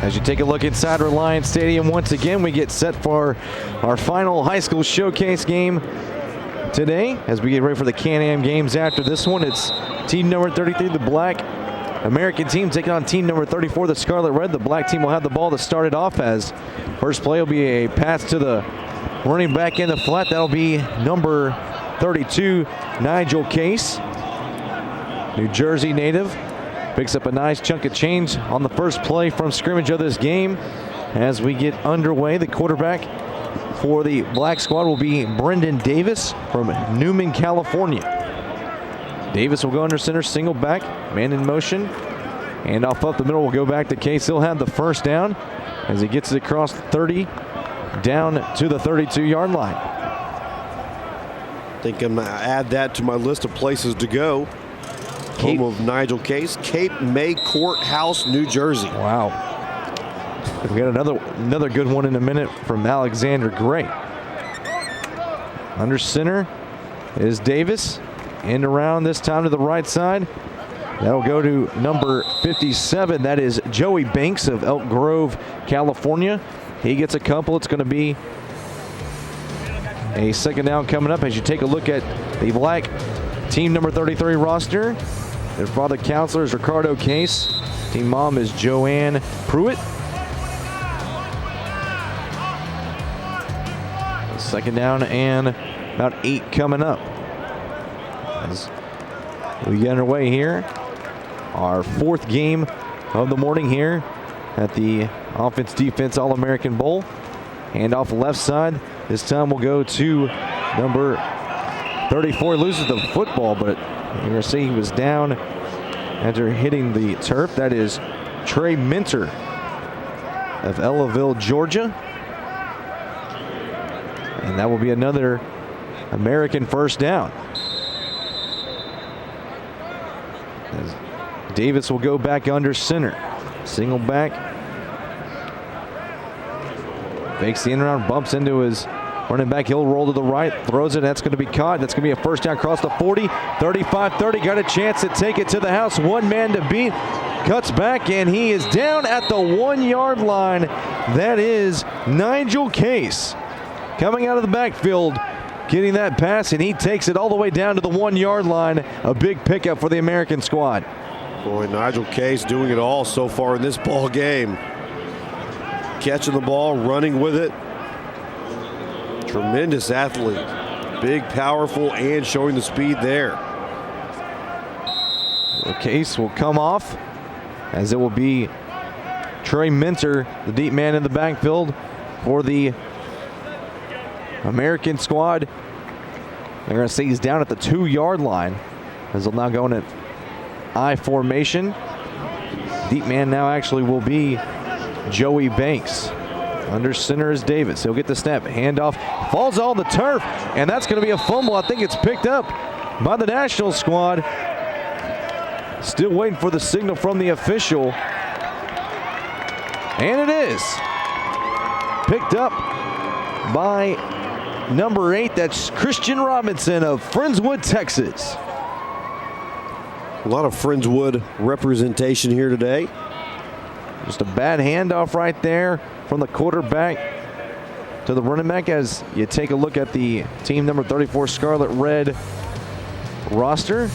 As you take a look inside Reliance Stadium, once again, we get set for our final high school showcase game today. As we get ready for the Can-Am games after this one, it's team number 33, the Black American team, taking on team number 34, the Scarlet Red. The Black team will have the ball to start it off, as first play will be a pass to the running back in the flat. That'll be number 32, Nigel Case, New Jersey native. Picks up a nice chunk of change on the first play from scrimmage of this game. As we get underway, the quarterback for the Black squad will be Brendan Davis from Newman, California. Davis will go under center, single back, man in motion. And off up the middle will go back to Case. He'll have the first down as he gets it across the 30 down to the 32-yard line. I think I'm going to add that to my list of places to go. Home of Nigel Case, Cape May Courthouse, New Jersey. Wow. We got another good one in a minute from Alexander Gray. Under center is Davis. End around this time to the right side. That'll go to number 57. That is Joey Banks of Elk Grove, California. He gets a couple. It's going to be a second down coming up as you take a look at the Black team number 33 roster. Their father counselor is Ricardo Case. Team mom is Joanne Pruitt. Second down and about 8 coming up. As we get underway here, our fourth game of the morning here at the Offense-Defense All-American Bowl. Hand off the left side. This time we'll go to number 34. Loses the football, but you're going to see he was down after hitting the turf. That is Trey Minter of Ellaville, Georgia. And that will be another American first down. As Davis will go back under center. Single back. Fakes the in and out, bumps into his running back. He'll roll to the right, throws it. That's going to be caught. That's going to be a first down across the 40, 35, 30. Got a chance to take it to the house. One man to beat. Cuts back, and he is down at the 1-yard line. That is Nigel Case coming out of the backfield, getting that pass, and he takes it all the way down to the 1-yard line. A big pickup for the American squad. Boy, Nigel Case doing it all so far in this ball game. Catching the ball, running with it. Tremendous athlete. Big, powerful, and showing the speed there. The Case will come off, as it will be Trey Minter, the deep man in the backfield for the American squad. They're going to say he's down at the 2-yard line, as they'll now go in an I formation. Deep man now actually will be Joey Banks. Under center is Davis. He'll get the snap. Handoff. Falls on the turf. And that's going to be a fumble. I think it's picked up by the national squad. Still waiting for the signal from the official. And it is. Picked up by number 8. That's Christian Robinson of Friendswood, Texas. A lot of Friendswood representation here today. Just a bad handoff right there from the quarterback to the running back. As you take a look at the team number 34 Scarlet Red roster.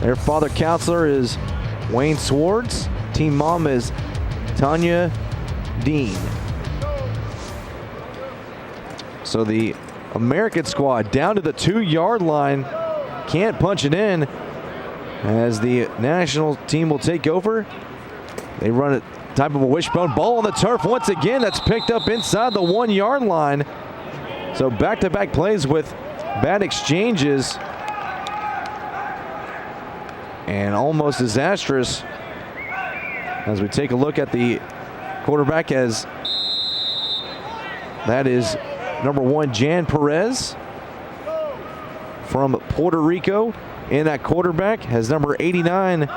Their father counselor is Wayne Swartz. Team mom is Tanya Dean. So the American squad down to the 2-yard line. Can't punch it in, as the national team will take over. They run it type of a wishbone. Ball on the turf once again. That's picked up inside the 1-yard line. So back-to-back plays with bad exchanges. And almost disastrous as we take a look at the quarterback, as that is number 1, Jan Perez from Puerto Rico. And that quarterback has number 89,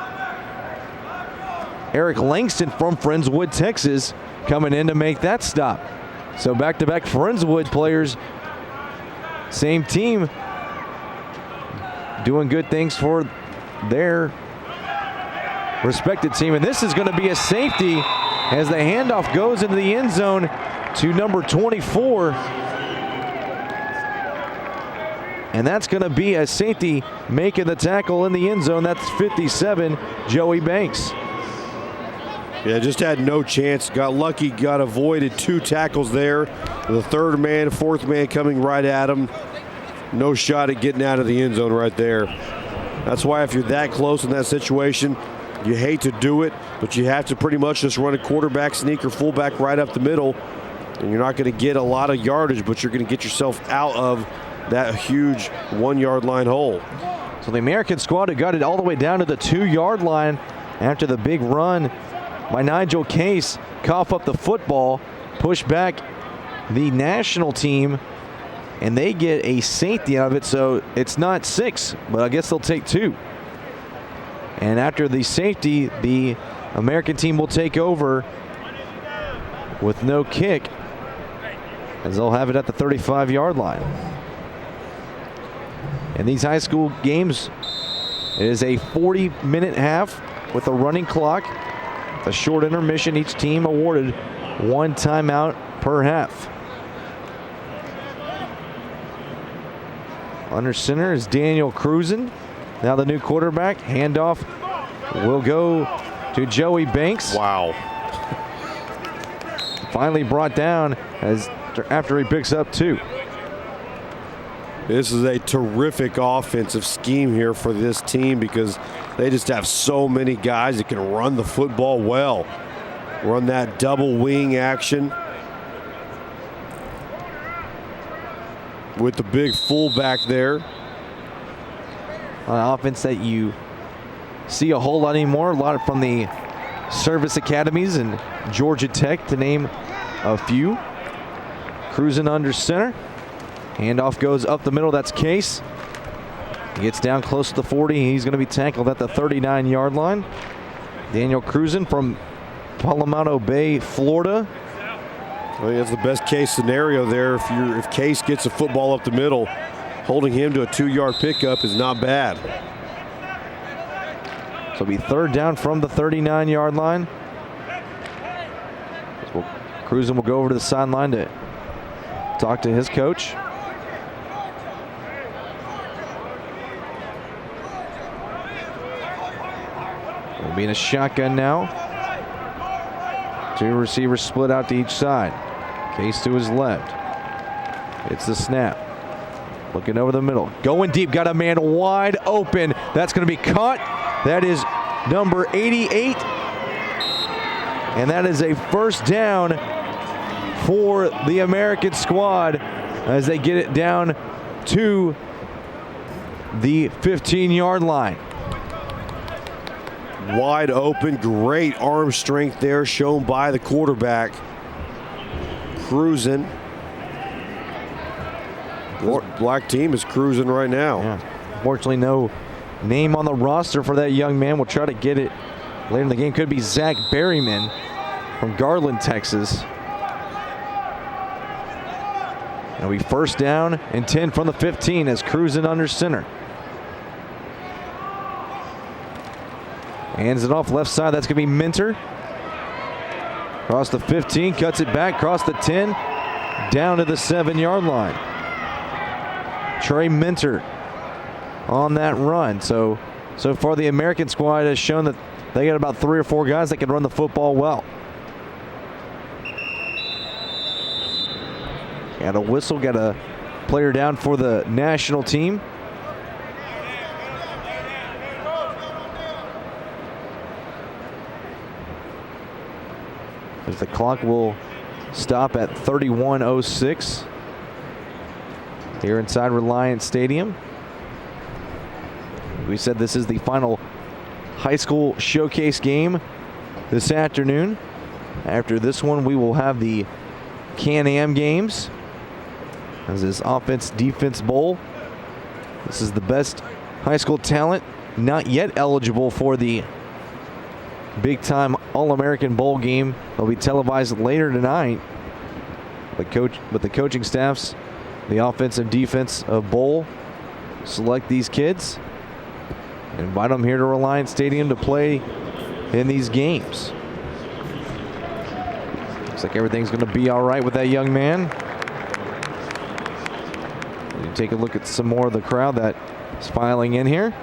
Eric Langston from Friendswood, Texas, coming in to make that stop. So back-to-back Friendswood players, same team, doing good things for their respected team. And this is going to be a safety as the handoff goes into the end zone to number 24. And that's going to be a safety making the tackle in the end zone. That's 57, Joey Banks. Yeah, just had no chance. Got lucky, got avoided 2 tackles there. The third man, fourth man coming right at him. No shot at getting out of the end zone right there. That's why if you're that close in that situation, you hate to do it, but you have to pretty much just run a quarterback sneak or fullback right up the middle. And you're not going to get a lot of yardage, but you're going to get yourself out of that huge 1-yard line hole. So the American squad had got it all the way down to the 2-yard line after the big run by Nigel Case. Cough up the football, push back the national team, and they get a safety out of it. So it's not 6, but I guess they'll take 2. And after the safety, the American team will take over with no kick, as they'll have it at the 35-yard line. In these high school games, it is a 40-minute half with a running clock. A short intermission, each team awarded 1 timeout per half. Under center is Daniel Cruzen. Now the new quarterback. Handoff will go to Joey Banks. Wow. Finally brought down after he picks up 2. This is a terrific offensive scheme here for this team because they just have so many guys that can run the football well. Run that double wing action with the big fullback there. An offense that you see a whole lot anymore. A lot from the service academies and Georgia Tech, to name a few. Cruising under center. Handoff goes up the middle. That's Case. He gets down close to the 40. He's going to be tackled at the 39-yard line. Daniel Cruzen from Palomino Bay, Florida. I think that's the best case scenario there. If Case gets a football up the middle, holding him to a 2-yard pickup is not bad. So it'll be 3rd down from the 39-yard line. So Cruzen will go over to the sideline to talk to his coach. We'll be in a shotgun now. 2 receivers split out to each side. Case to his left. It's the snap. Looking over the middle. Going deep. Got a man wide open. That's going to be caught. That is number 88. And that is a 1st down for the American squad as they get it down to the 15-yard line. Wide open, great arm strength there shown by the quarterback. Cruising. This black team is cruising right now. Yeah. Unfortunately, no name on the roster for that young man. We'll try to get it later in the game. Could be Zach Berryman from Garland, Texas. And we 1st down and 10 from the 15 as Cruzen under center. Hands it off left side. That's going to be Minter. Across the 15, cuts it back, across the 10, down to the 7-yard line. Trey Minter on that run. So far the American squad has shown that they got about 3 or 4 guys that can run the football well. Got a whistle, got a player down for the national team. As the clock will stop at 31:06 here inside Reliant Stadium. We said this is the final high school showcase game this afternoon. After this one, we will have the Can-Am games. As this offense-defense bowl. This is the best high school talent not yet eligible for the big-time All-American Bowl game. They'll be televised later tonight. But the coaching staffs, the offense and defense of Bowl, select these kids and invite them here to Reliant Stadium to play in these games. Looks like everything's going to be all right with that young man. You take a look at some more of the crowd that's filing in here.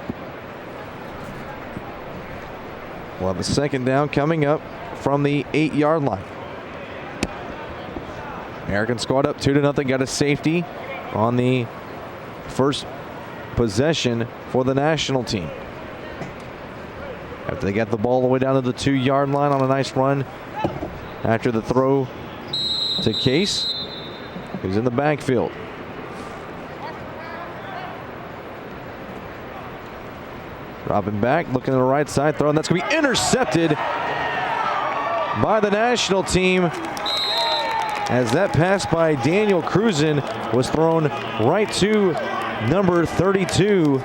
We'll have a second down coming up from the 8-yard line. American squad up 2-0. Got a safety on the first possession for the national team. After they got the ball all the way down to the 2-yard line on a nice run after the throw to Case, who's in the backfield. Dropping back, looking to the right side, throwing. That's going to be intercepted by the national team, as that pass by Daniel Cruzen was thrown right to number 32.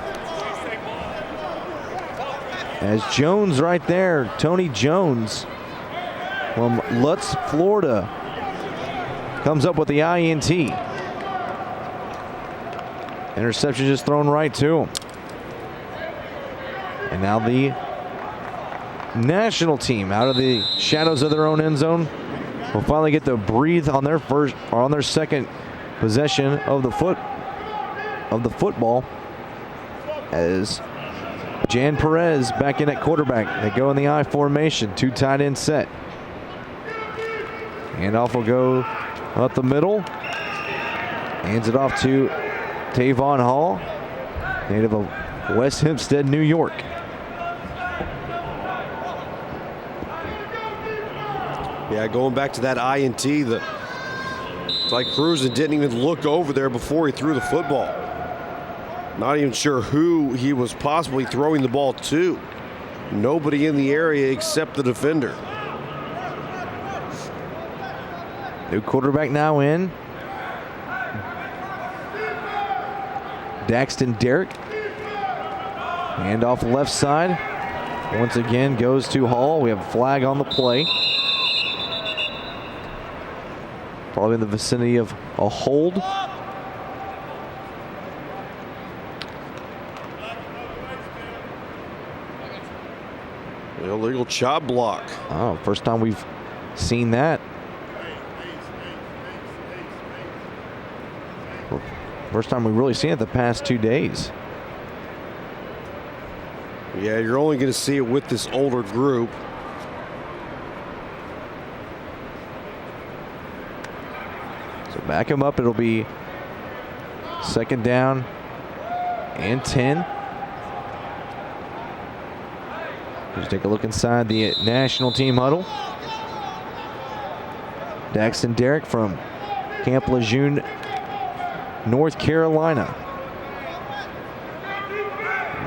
As Jones right there, Tony Jones from Lutz, Florida, comes up with the INT. Interception just thrown right to him. And now the national team, out of the shadows of their own end zone, will finally get to breathe on their first or on their second possession of the football, as Jan Perez back in at quarterback. They go in the I formation, 2 tight end set. Handoff will go up the middle. Hands it off to Tavon Hall, native of West Hempstead, New York. Yeah, going back to that INT, it's like Cruzen didn't even look over there before he threw the football. Not even sure who he was possibly throwing the ball to. Nobody in the area except the defender. New quarterback now in. Daxton Derrick. Hand off left side. Once again goes to Hall. We have a flag on the play. Probably in the vicinity of a hold. Illegal chop block. Oh, first time we've seen that. First time we've really seen it the past 2 days. Yeah, you're only going to see it with this older group. So back him up. It'll be second down and 10. Just take a look inside the national team huddle. Daxton Derrick from Camp Lejeune, North Carolina.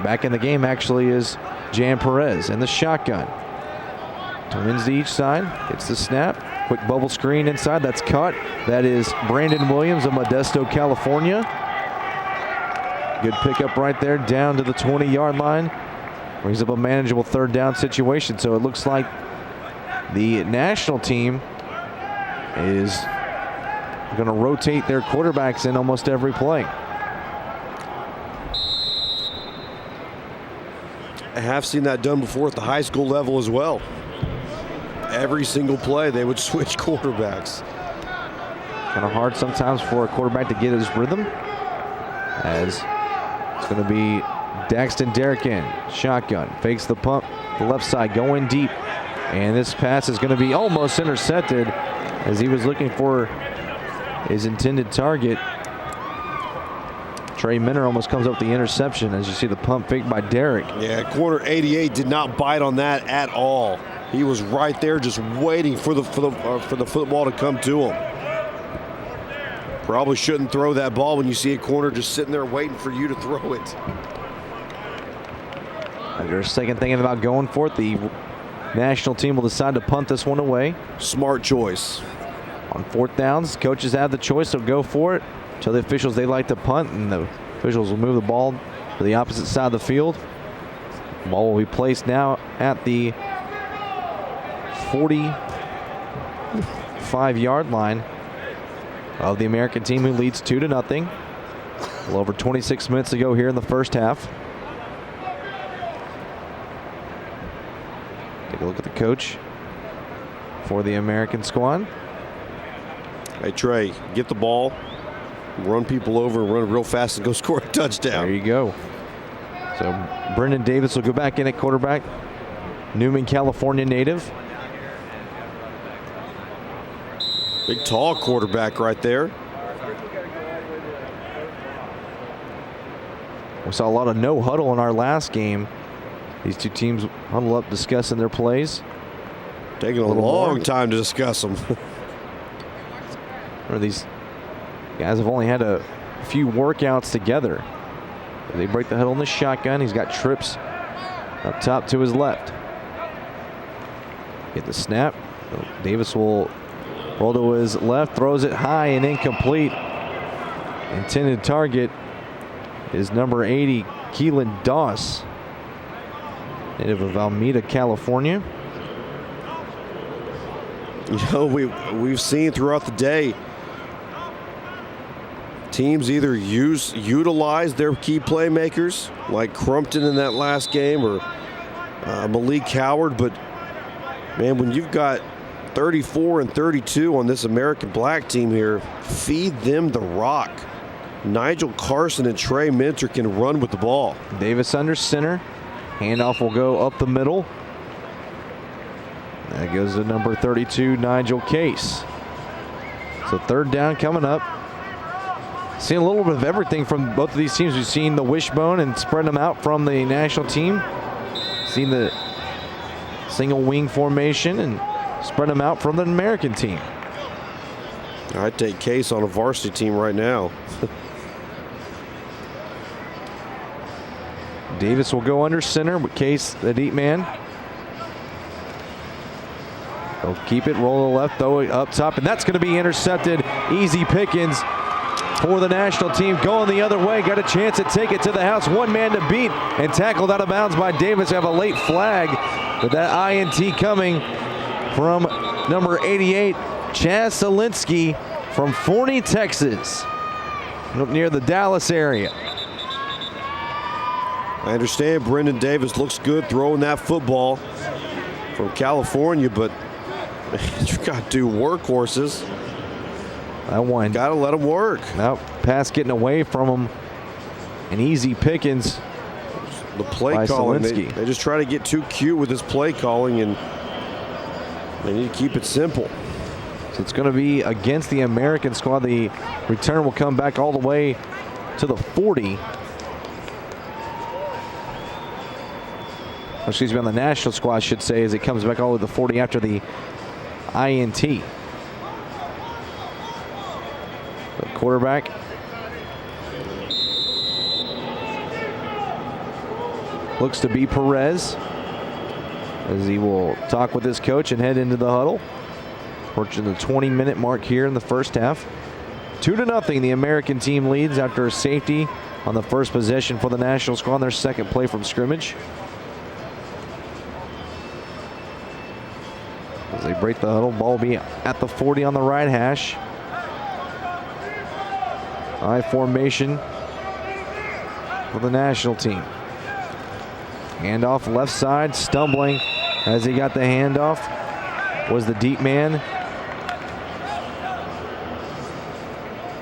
Back in the game actually is Jan Perez in the shotgun. Twins to each side. Gets the snap. Quick bubble screen inside. That's caught. That is Brandon Williams of Modesto, California. Good pickup right there down to the 20-yard line. Brings up a manageable third down situation. So it looks like the national team is going to rotate their quarterbacks in almost every play. I have seen that done before at the high school level as well. Every single play they would switch quarterbacks. Kind of hard sometimes for a quarterback to get his rhythm, as it's going to be Daxton Derrick in shotgun, fakes the pump, the left side going deep, and this pass is going to be almost intercepted as he was looking for his intended target. Trey Minner almost comes up with the interception as you see the pump fake by Derrick. Yeah, corner 88 did not bite on that at all. He was right there just waiting for the football to come to him. Probably shouldn't throw that ball when you see a corner just sitting there waiting for you to throw it. After a second thinking about going for it, the national team will decide to punt this one away. Smart choice. On fourth downs, coaches have the choice to go for it. Tell the officials they like to punt, and the officials will move the ball to the opposite side of the field. The ball will be placed now at the 45-yard line of the American team, who leads 2-0. A little over 26 minutes to go here in the first half. Take a look at the coach for the American squad. Hey, Trey, get the ball, run people over, and run real fast and go score a touchdown. There you go. So Brendan Davis will go back in at quarterback. Newman, California native. Big, tall quarterback right there. We saw a lot of no huddle in our last game. These two teams huddle up discussing their plays. Taking a long time to discuss them. Or these guys have only had a few workouts together. They break the huddle in the shotgun. He's got trips up top to his left. Get the snap. Davis will roll to his left, throws it high and incomplete. Intended target is number 80, Keelan Doss, native of Alameda, California. You know, we've seen throughout the day teams either utilize their key playmakers like Crumpton in that last game or Malik Howard, but man, when you've got 34 and 32 on this American Black team here, feed them the rock. Nigel Carson and Trey Minter can run with the ball. Davis under center. Handoff will go up the middle. That goes to number 32, Nigel Case. So third down coming up. Seeing a little bit of everything from both of these teams. We've seen the wishbone and spread them out from the national team. Seen the single wing formation and spread them out from the American team. I'd take Case on a varsity team right now. Davis will go under center with Case, the deep man. They'll keep it, roll to the left, throw it up top, and that's going to be intercepted. Easy pickings for the national team. Going the other way, got a chance to take it to the house. One man to beat and tackled out of bounds by Davis. Have a late flag, but that INT coming from number 88, Chaz Selinsky from Forney, Texas, up near the Dallas area. I understand Brendan Davis looks good throwing that football from California, but you got two workhorses. That one. Got to let him work. Now, pass getting away from him. And easy pickings. The play calling, they just try to get too cute with this play calling, and they need to keep it simple. So it's going to be against the American squad. The return will come back all the way to the 40. Excuse me, on the national squad, I should say, as it comes back all the way to the 40 after the INT. The quarterback. Looks to be Perez, as he will talk with his coach and head into the huddle. Approaching the 20-minute mark here in the first half. 2-0, the American team leads after a safety on the first possession for the national squad, their second play from scrimmage. As they break the huddle, ball will be at the 40 on the right hash. I formation for the national team. Handoff left side, stumbling as he got the handoff was the deep man.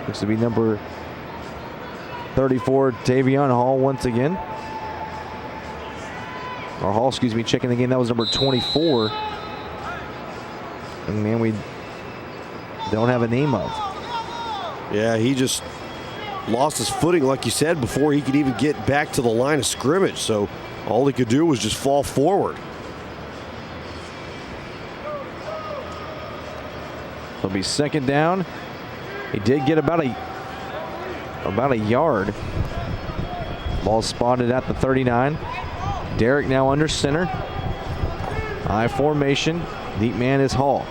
Looks to be number 34, Tavion Hall once again. Or Hall, excuse me, checking again. That was number 24. And man, we don't have a name of. Yeah, he just lost his footing, like you said, before he could even get back to the line of scrimmage. So all he could do was just fall forward. It'll be second down. He did get about a yard. Ball spotted at the 39. Derrick now under center. I formation. Deep man is Hall.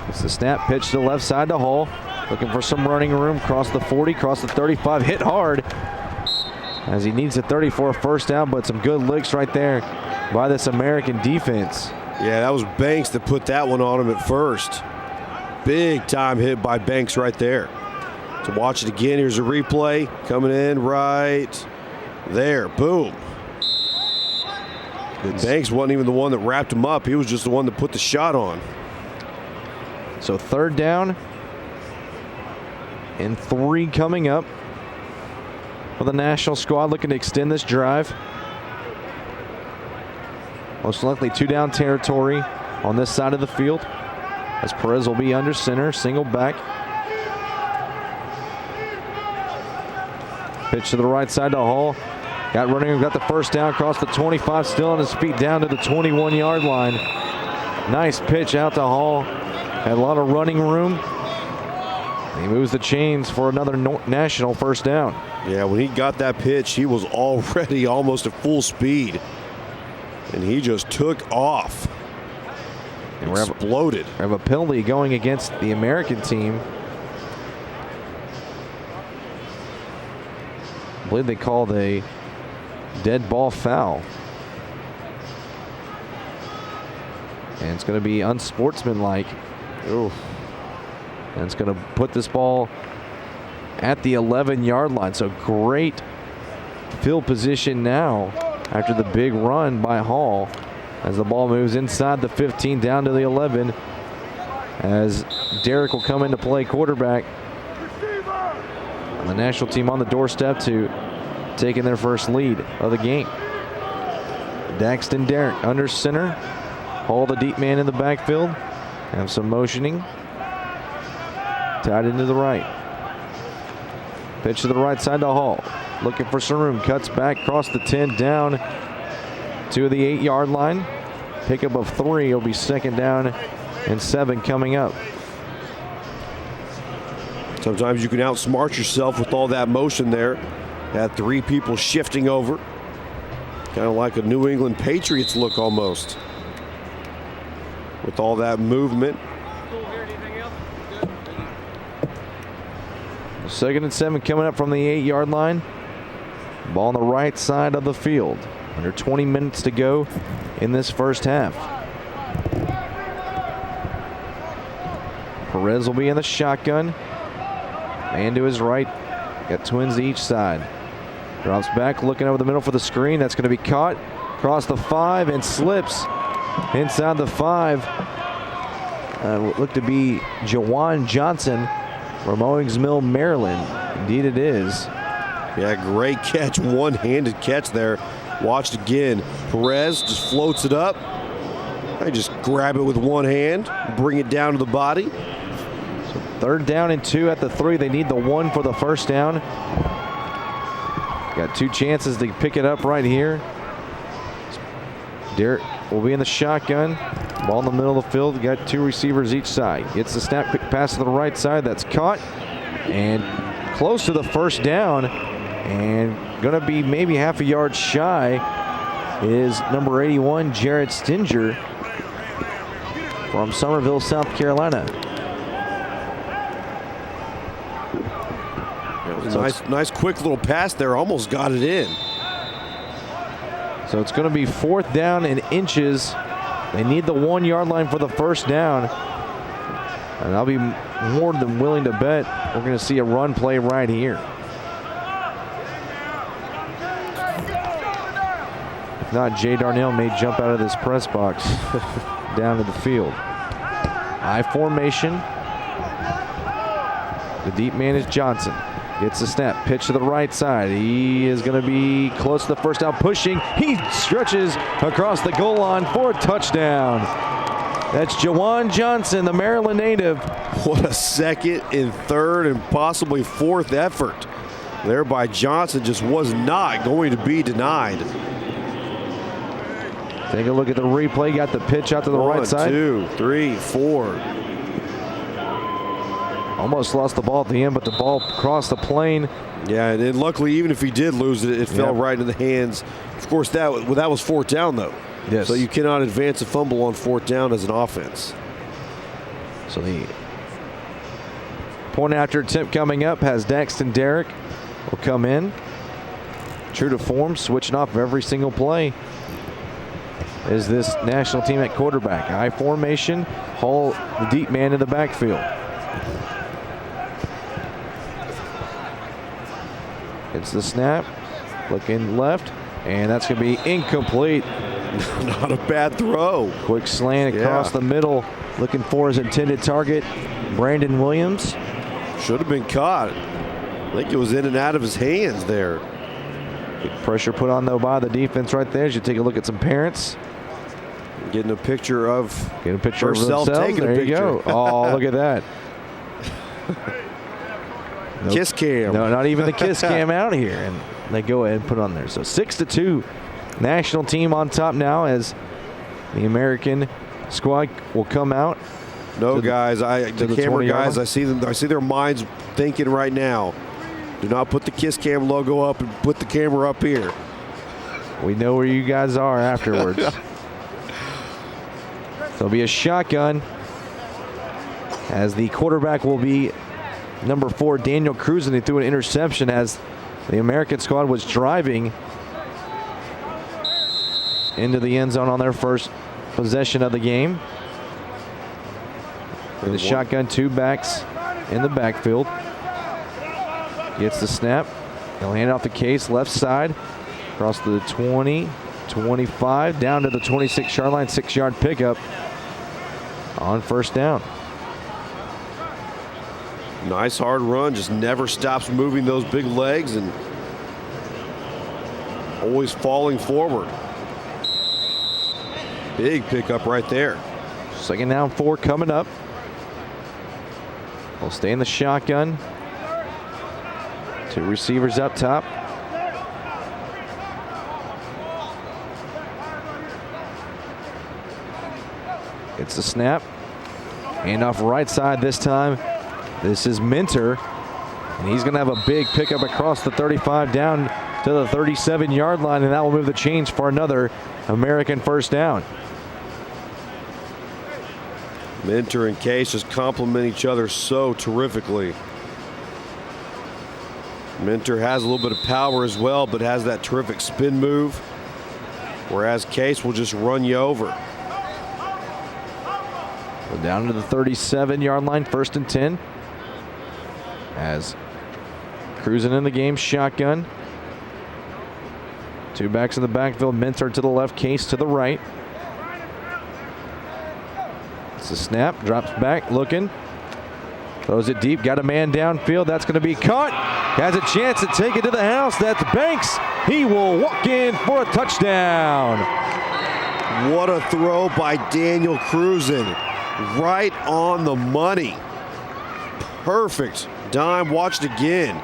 It's the snap, pitch to the left side to Hall. Looking for some running room. Cross the 40, cross the 35. Hit hard as he needs a 34 first down, but some good licks right there by this American defense. Yeah, that was Banks that put that one on him at first. Big time hit by Banks right there. To watch it again, here's a replay coming in right There, boom. Banks wasn't even the one that wrapped him up. He was just the one that put the shot on. So 3rd down and 3 coming up for the national squad, looking to extend this drive. Most likely 2-down territory on this side of the field, as Perez will be under center, single back. Pitch to the right side to Hall. Got the first down across the 25, still on his feet down to the 21-yard line. Nice pitch out to Hall. Had a lot of running room. He moves the chains for another national first down. Yeah, when he got that pitch, he was already almost at full speed. And he just took off. And exploded. We have a penalty going against the American team. I believe they called a dead ball foul. And it's going to be unsportsmanlike. Ooh. And it's going to put this ball at the 11-yard line. So great field position now after the big run by Hall, as the ball moves inside the 15 down to the 11, as Derrick will come into play, quarterback. And the national team on the doorstep to taking their first lead of the game. Daxton Derrick under center. Hall, the deep man in the backfield. Have some motioning. Tied into the right. Pitch to the right side to Hall. Looking for some room. Cuts back across the 10 down to the 8-yard line. Pickup of 3. It'll be 2nd down and 7 coming up. Sometimes you can outsmart yourself with all that motion there. Had 3 people shifting over. Kind of like a New England Patriots look almost. With all that movement. 2nd and 7 coming up from the 8-yard line. Ball on the right side of the field. Under 20 minutes to go in this first half. Perez will be in the shotgun. Man to his right. Got twins each side. Drops back, looking over the middle for the screen. That's going to be caught. Across the 5 and slips inside the 5. Looked to be Jawan Johnson from Owings Mill, Maryland. Indeed it is. Yeah, great catch. One-handed catch there. Watched again. Perez just floats it up. I just grab it with one hand, bring it down to the body. So 3rd down and 2 at the 3. They need the 1 for the first down. Got 2 chances to pick it up right here. Derrick will be in the shotgun. Ball in the middle of the field. Got 2 receivers each side. Gets the snap, quick pass to the right side. That's caught. And close to the first down. And going to be maybe half a yard shy is number 81, Jared Stinger from Summerville, South Carolina. Nice quick little pass there. Almost got it in. So it's going to be 4th down and inches. They need the 1-yard line for the first down. And I'll be more than willing to bet we're going to see a run play right here. If not, Jay Darnell may jump out of this press box down to the field. I formation. The deep man is Johnson. Gets the snap. Pitch to the right side. He is going to be close to the first down. Pushing. He stretches across the goal line for a touchdown. That's Jawan Johnson, the Maryland native. What a 2nd and 3rd and possibly 4th effort there by Johnson. Just was not going to be denied. Take a look at the replay. Got the pitch out to the right side. 1, 2, 3, 4. Almost lost the ball at the end, but the ball crossed the plane. Yeah, and luckily, even if he did lose it, it fell right in the hands. Of course, that was 4th down, though. Yes. So you cannot advance a fumble on 4th down as an offense. So the point after attempt coming up has Daxton Derrick will come in. True to form, switching off every single play is this national team at quarterback. I formation, Hall, the deep man in the backfield. It's the snap. Looking left, and that's going to be incomplete. Not a bad throw. Quick slant across the middle, looking for his intended target, Brandon Williams. Should have been caught. I think it was in and out of his hands there. Big pressure put on, though, by the defense right there as you take a look at some parents. Getting a picture of herself taking there a picture. You go. Oh, look at that. Nope. Kiss cam. No, not even the kiss cam out here. And they go ahead and put on there. So 6-2. National team on top now as the American squad will come out. No, guys, the camera guys, I see them. I see their minds thinking right now. Do not put the Kiss Cam logo up and put the camera up here. We know where you guys are afterwards. So it'll be a shotgun as the quarterback will be number 4, Daniel Cruz, and he threw an interception as the American squad was driving into the end zone on their first possession of the game. The shotgun, 2 backs in the backfield. Gets the snap. He'll hand off the Case left side. Across the 20, 25, down to the 26-yard line. 6-yard pickup on first down. Nice hard run. Just never stops moving those big legs and always falling forward. Big pickup right there. 2nd down, 4 coming up. We'll stay in the shotgun. 2 receivers up top. It's the snap. Hand off right side this time. This is Minter. And he's going to have a big pickup across the 35 down to the 37-yard line. And that will move the chains for another American first down. Minter and Case just complement each other so terrifically. Minter has a little bit of power as well, but has that terrific spin move, whereas Case will just run you over. We're down to the 37-yard line, 1st and 10. As cruising in the game, shotgun. 2 backs in the backfield, Minter to the left, Case to the right. It's a snap, drops back, looking. Throws it deep, got a man downfield. That's going to be caught. Has a chance to take it to the house. That's Banks. He will walk in for a touchdown. What a throw by Daniel Cruzan. Right on the money. Perfect. Dime, watch it again.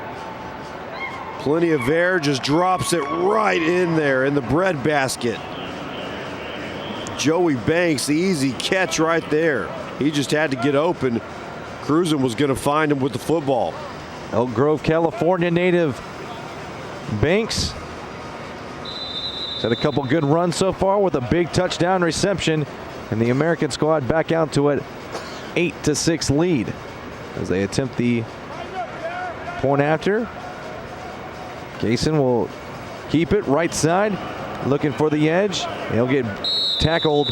Plenty of air, just drops it right in there in the breadbasket. Joey Banks, the easy catch right there. He just had to get open. Cruzan was going to find him with the football. Elk Grove, California native Banks has had a couple good runs so far with a big touchdown reception, and the American squad back out to an 8-6 lead as they attempt the point after. Kaysen will keep it right side, looking for the edge. He'll get tackled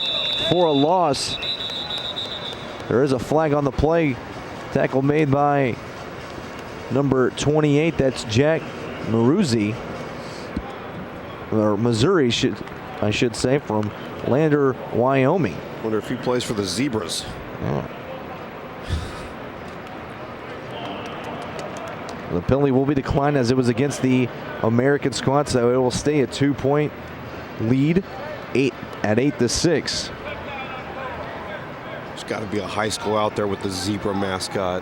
for a loss. There is a flag on the play. Tackle made by number 28. That's Jack Maruzzi, or Missouri, I should say, from Lander, Wyoming. Wonder if he plays for the Zebras. Oh. The penalty will be declined as it was against the American squad, so it will stay a 2-point lead, 8-6. There's got to be a high school out there with the zebra mascot.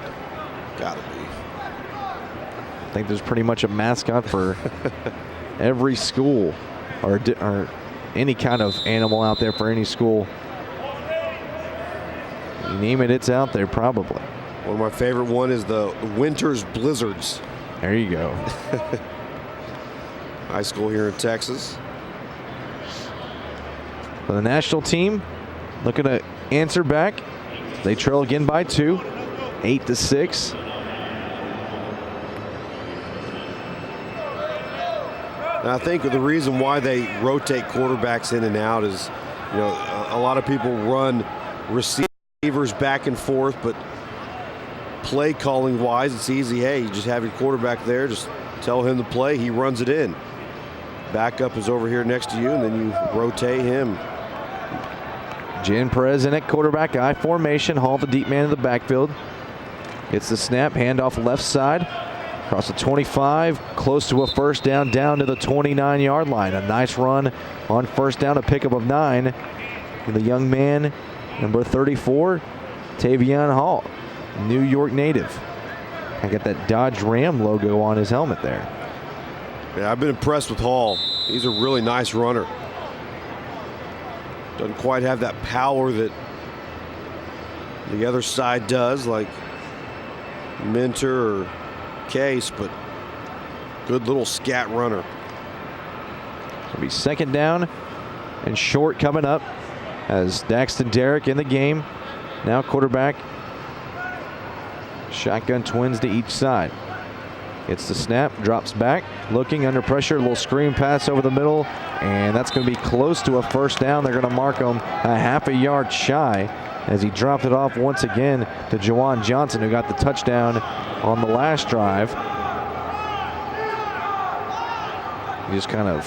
Got to be. I think there's pretty much a mascot for every school, or any kind of animal out there for any school. You name it, it's out there probably. One of my favorite one is the Winters Blizzards. There you go. High school here in Texas. For the national team, looking to answer back. They trail again by 2, 8-6. And I think the reason why they rotate quarterbacks in and out is, you know, a lot of people run receivers back and forth, but play calling wise, it's easy. Hey, you just have your quarterback there, just tell him to play, he runs it in. Backup is over here next to you, and then you rotate him. Jan Perez in at quarterback, I formation. Hall, the deep man in the backfield. It's the snap, handoff left side. Across the 25, close to a first down, down to the 29-yard line. A nice run on first down, a pickup of 9. And the young man, number 34, Tavion Hall, New York native. I got that Dodge Ram logo on his helmet there. Yeah, I've been impressed with Hall. He's a really nice runner. Doesn't quite have that power that the other side does, like Minter or Case, but good little scat runner. It'll be second down and short coming up as Daxton Derrick in the game. Now quarterback. Shotgun twins to each side. It's the snap, drops back, looking under pressure, a little screen pass over the middle, and that's going to be close to a first down. They're going to mark him a half a yard shy as he dropped it off once again to Jawan Johnson, who got the touchdown on the last drive. He just kind of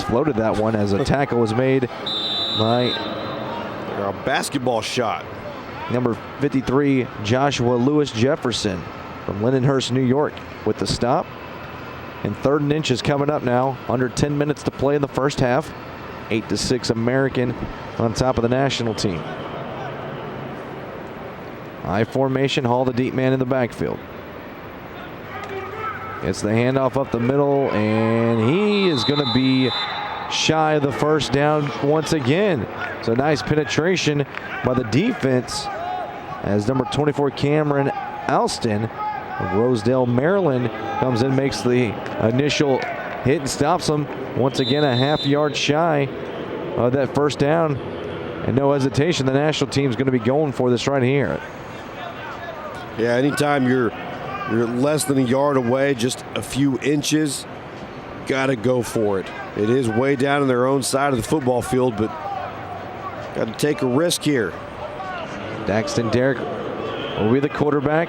floated that one as a tackle was made by a basketball shot. Number 53, Joshua Lewis Jefferson from Lindenhurst, New York, with the stop. And 3rd and inches coming up now. Under 10 minutes to play in the first half. 8-6 American on top of the national team. I formation, Hall, the deep man in the backfield. It's the handoff up the middle, and he is going to be shy of the first down once again. So nice penetration by the defense as number 24 Cameron Alston of Rosedale, Maryland, comes in, makes the initial hit and stops him. Once again, a half yard shy of that first down. And no hesitation, the national team is going to be going for this right here. Yeah, anytime you're less than a yard away, just a few inches, got to go for it. It is way down on their own side of the football field, but got to take a risk here. Daxton Derrick will be the quarterback.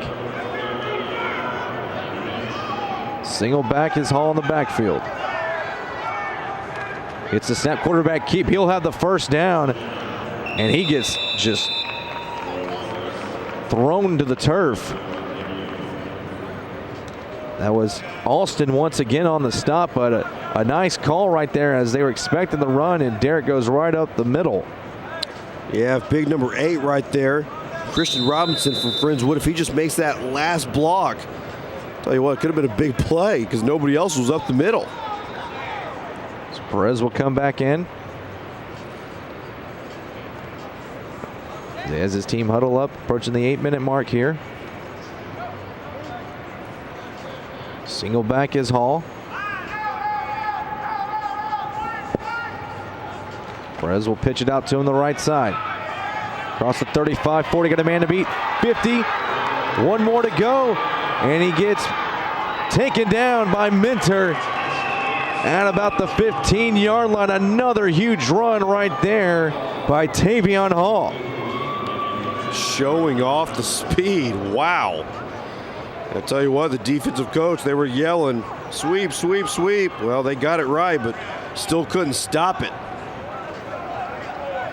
Single back is Hall in the backfield. It's the snap, quarterback keep. He'll have the first down, and he gets just thrown to the turf. That was Alston once again on the stop, but a nice call right there as they were expecting the run, and Derrick goes right up the middle. Yeah, big number 8 right there. Christian Robinson from Friendswood, if he just makes that last block, tell you what, it could have been a big play because nobody else was up the middle. So Perez will come back in. As his team huddle up, approaching the 8-minute mark here. Single back is Hall. Perez will pitch it out to him the right side. Across the 35, 40, got a man to beat. 50, one more to go. And he gets taken down by Minter at about the 15-yard line. Another huge run right there by Tavion Hall. Showing off the speed. Wow. I tell you what, the defensive coach, they were yelling, sweep, sweep, sweep. Well, they got it right, but still couldn't stop it.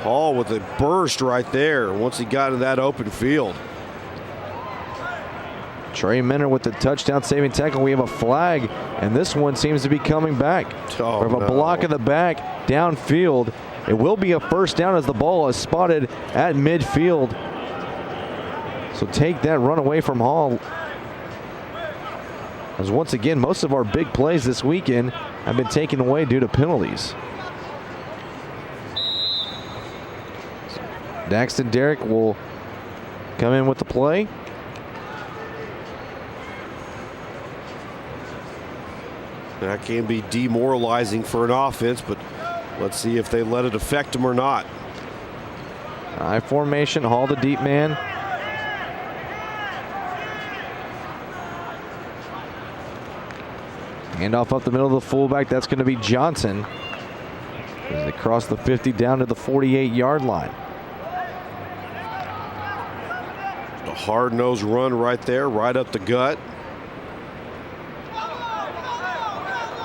Hall with a burst right there once he got in that open field. Trey Minter with the touchdown saving tackle. We have a flag, and this one seems to be coming back. Oh, we have a block in the back downfield. It will be a first down as the ball is spotted at midfield. So take that run away from Hall. As once again, most of our big plays this weekend have been taken away due to penalties. Daxton Derrick will come in with the play. That can be demoralizing for an offense, but let's see if they let it affect them or not. I formation, Hall the deep man. Handoff up the middle of the fullback. That's going to be Johnson. As they cross the 50 down to the 48-yard line. A hard-nosed run right there, right up the gut.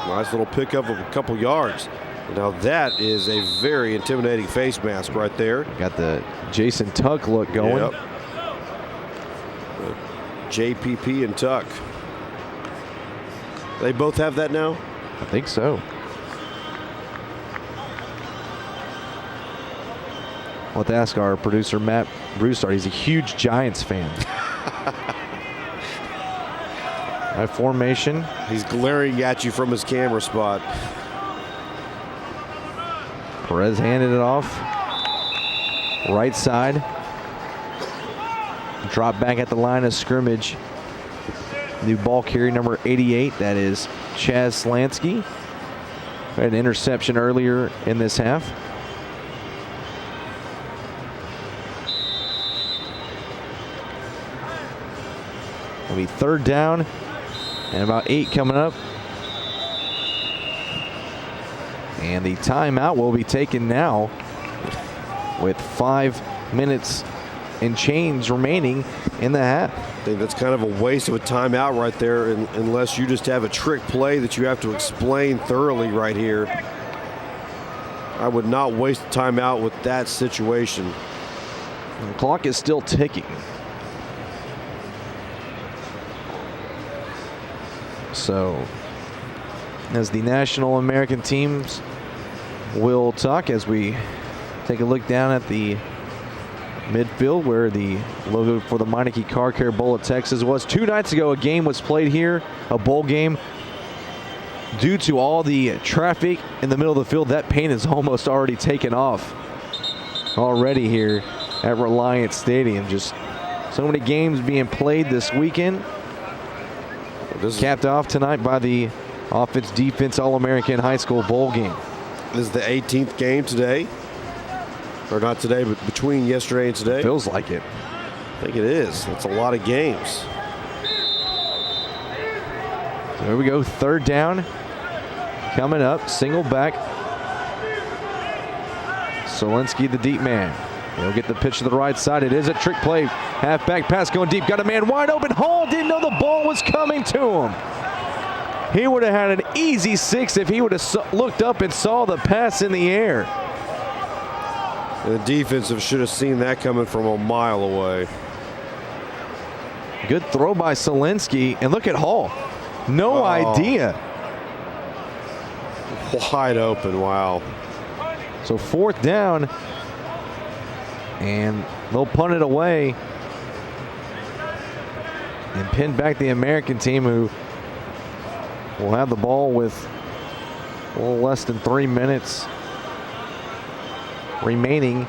Nice little pickup of a couple yards. Now that is a very intimidating face mask right there. Got the Jason Tuck look going. Yep. JPP and Tuck. They both have that now? I think so. I'll have to ask our producer, Matt Broussard. He's a huge Giants fan. High formation. He's glaring at you from his camera spot. Perez handed it off. Right side. Drop back at the line of scrimmage. New ball carrier number 88. That is Chaz Slansky. Had an interception earlier in this half. It'll be third down and about 8 coming up. And the timeout will be taken now with 5 minutes and change remaining in the half. I think that's kind of a waste of a timeout right there, unless you just have a trick play that you have to explain thoroughly right here. I would not waste a timeout with that situation. The clock is still ticking. So, as the National American teams will talk as we take a look down at the midfield where the logo for the Meineke Car Care Bowl of Texas was. 2 nights ago, a game was played here, a bowl game. Due to all the traffic in the middle of the field, that paint is almost already taken off already here at Reliant Stadium. Just so many games being played this weekend. Capped off tonight by the Offense-Defense All-American High School Bowl game. This is the 18th game today. Or not today, but between yesterday and today. Feels like it. I think it is. That's a lot of games. So here we go. Third down coming up. Single back. Solinsky, the deep man. He'll get the pitch to the right side. It is a trick play. Halfback pass going deep. Got a man wide open. Hall didn't know the ball was coming to him. He would have had an easy 6 if he would have looked up and saw the pass in the air. And the defensive should have seen that coming from a mile away. Good throw by Solinsky. And look at Hall. No idea. Wide open. Wow. So fourth down. And they'll punt it away and pin back the American team, who will have the ball with a little less than 3 minutes remaining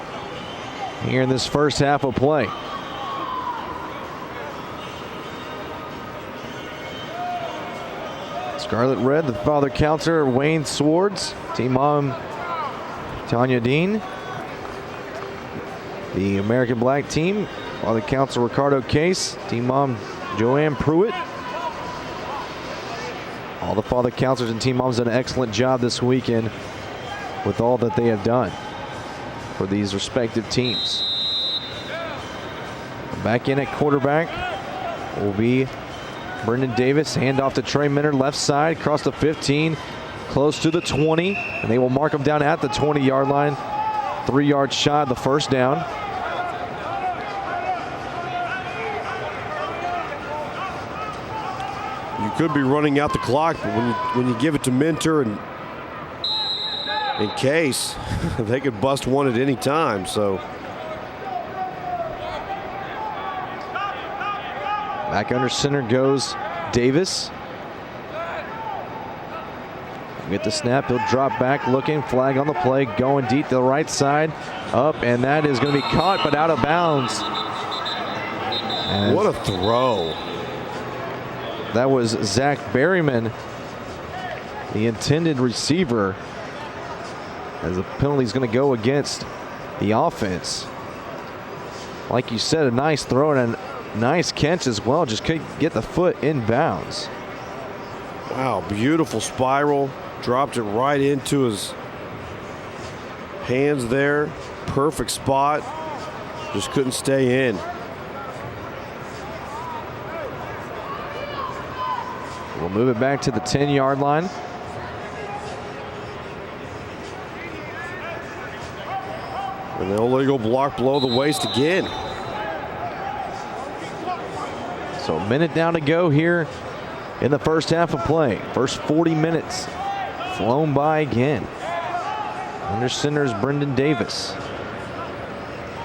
here in this first half of play. Scarlet Red, the father counselor Wayne Swords, team mom Tanya Dean. The American Black team, father counselor Ricardo Case, team mom Joanne Pruitt. All the father counselors and team moms done an excellent job this weekend with all that they have done for these respective teams. Back in at quarterback will be Brendan Davis. Handoff to Trey Minner, left side, across the 15, close to the 20, and they will mark him down at the 20-yard line. 3-yard shot, the first down. You could be running out the clock, but when you give it to Minter and in Case, they could bust one at any time. So back under center goes Davis. Get the snap, he'll drop back, looking, flag on the play, going deep to the right side, up, and that is going to be caught, but out of bounds. And what a throw. That was Zach Berryman, the intended receiver, as the penalty is going to go against the offense. Like you said, a nice throw and a nice catch as well, just couldn't get the foot in bounds. Wow, beautiful spiral. Dropped it right into his hands there. Perfect spot. Just couldn't stay in. We'll move it back to the 10-yard line. And the illegal block below the waist again. So a minute down to go here in the first half of play. First 40 minutes flown by again. Under center is Brendan Davis.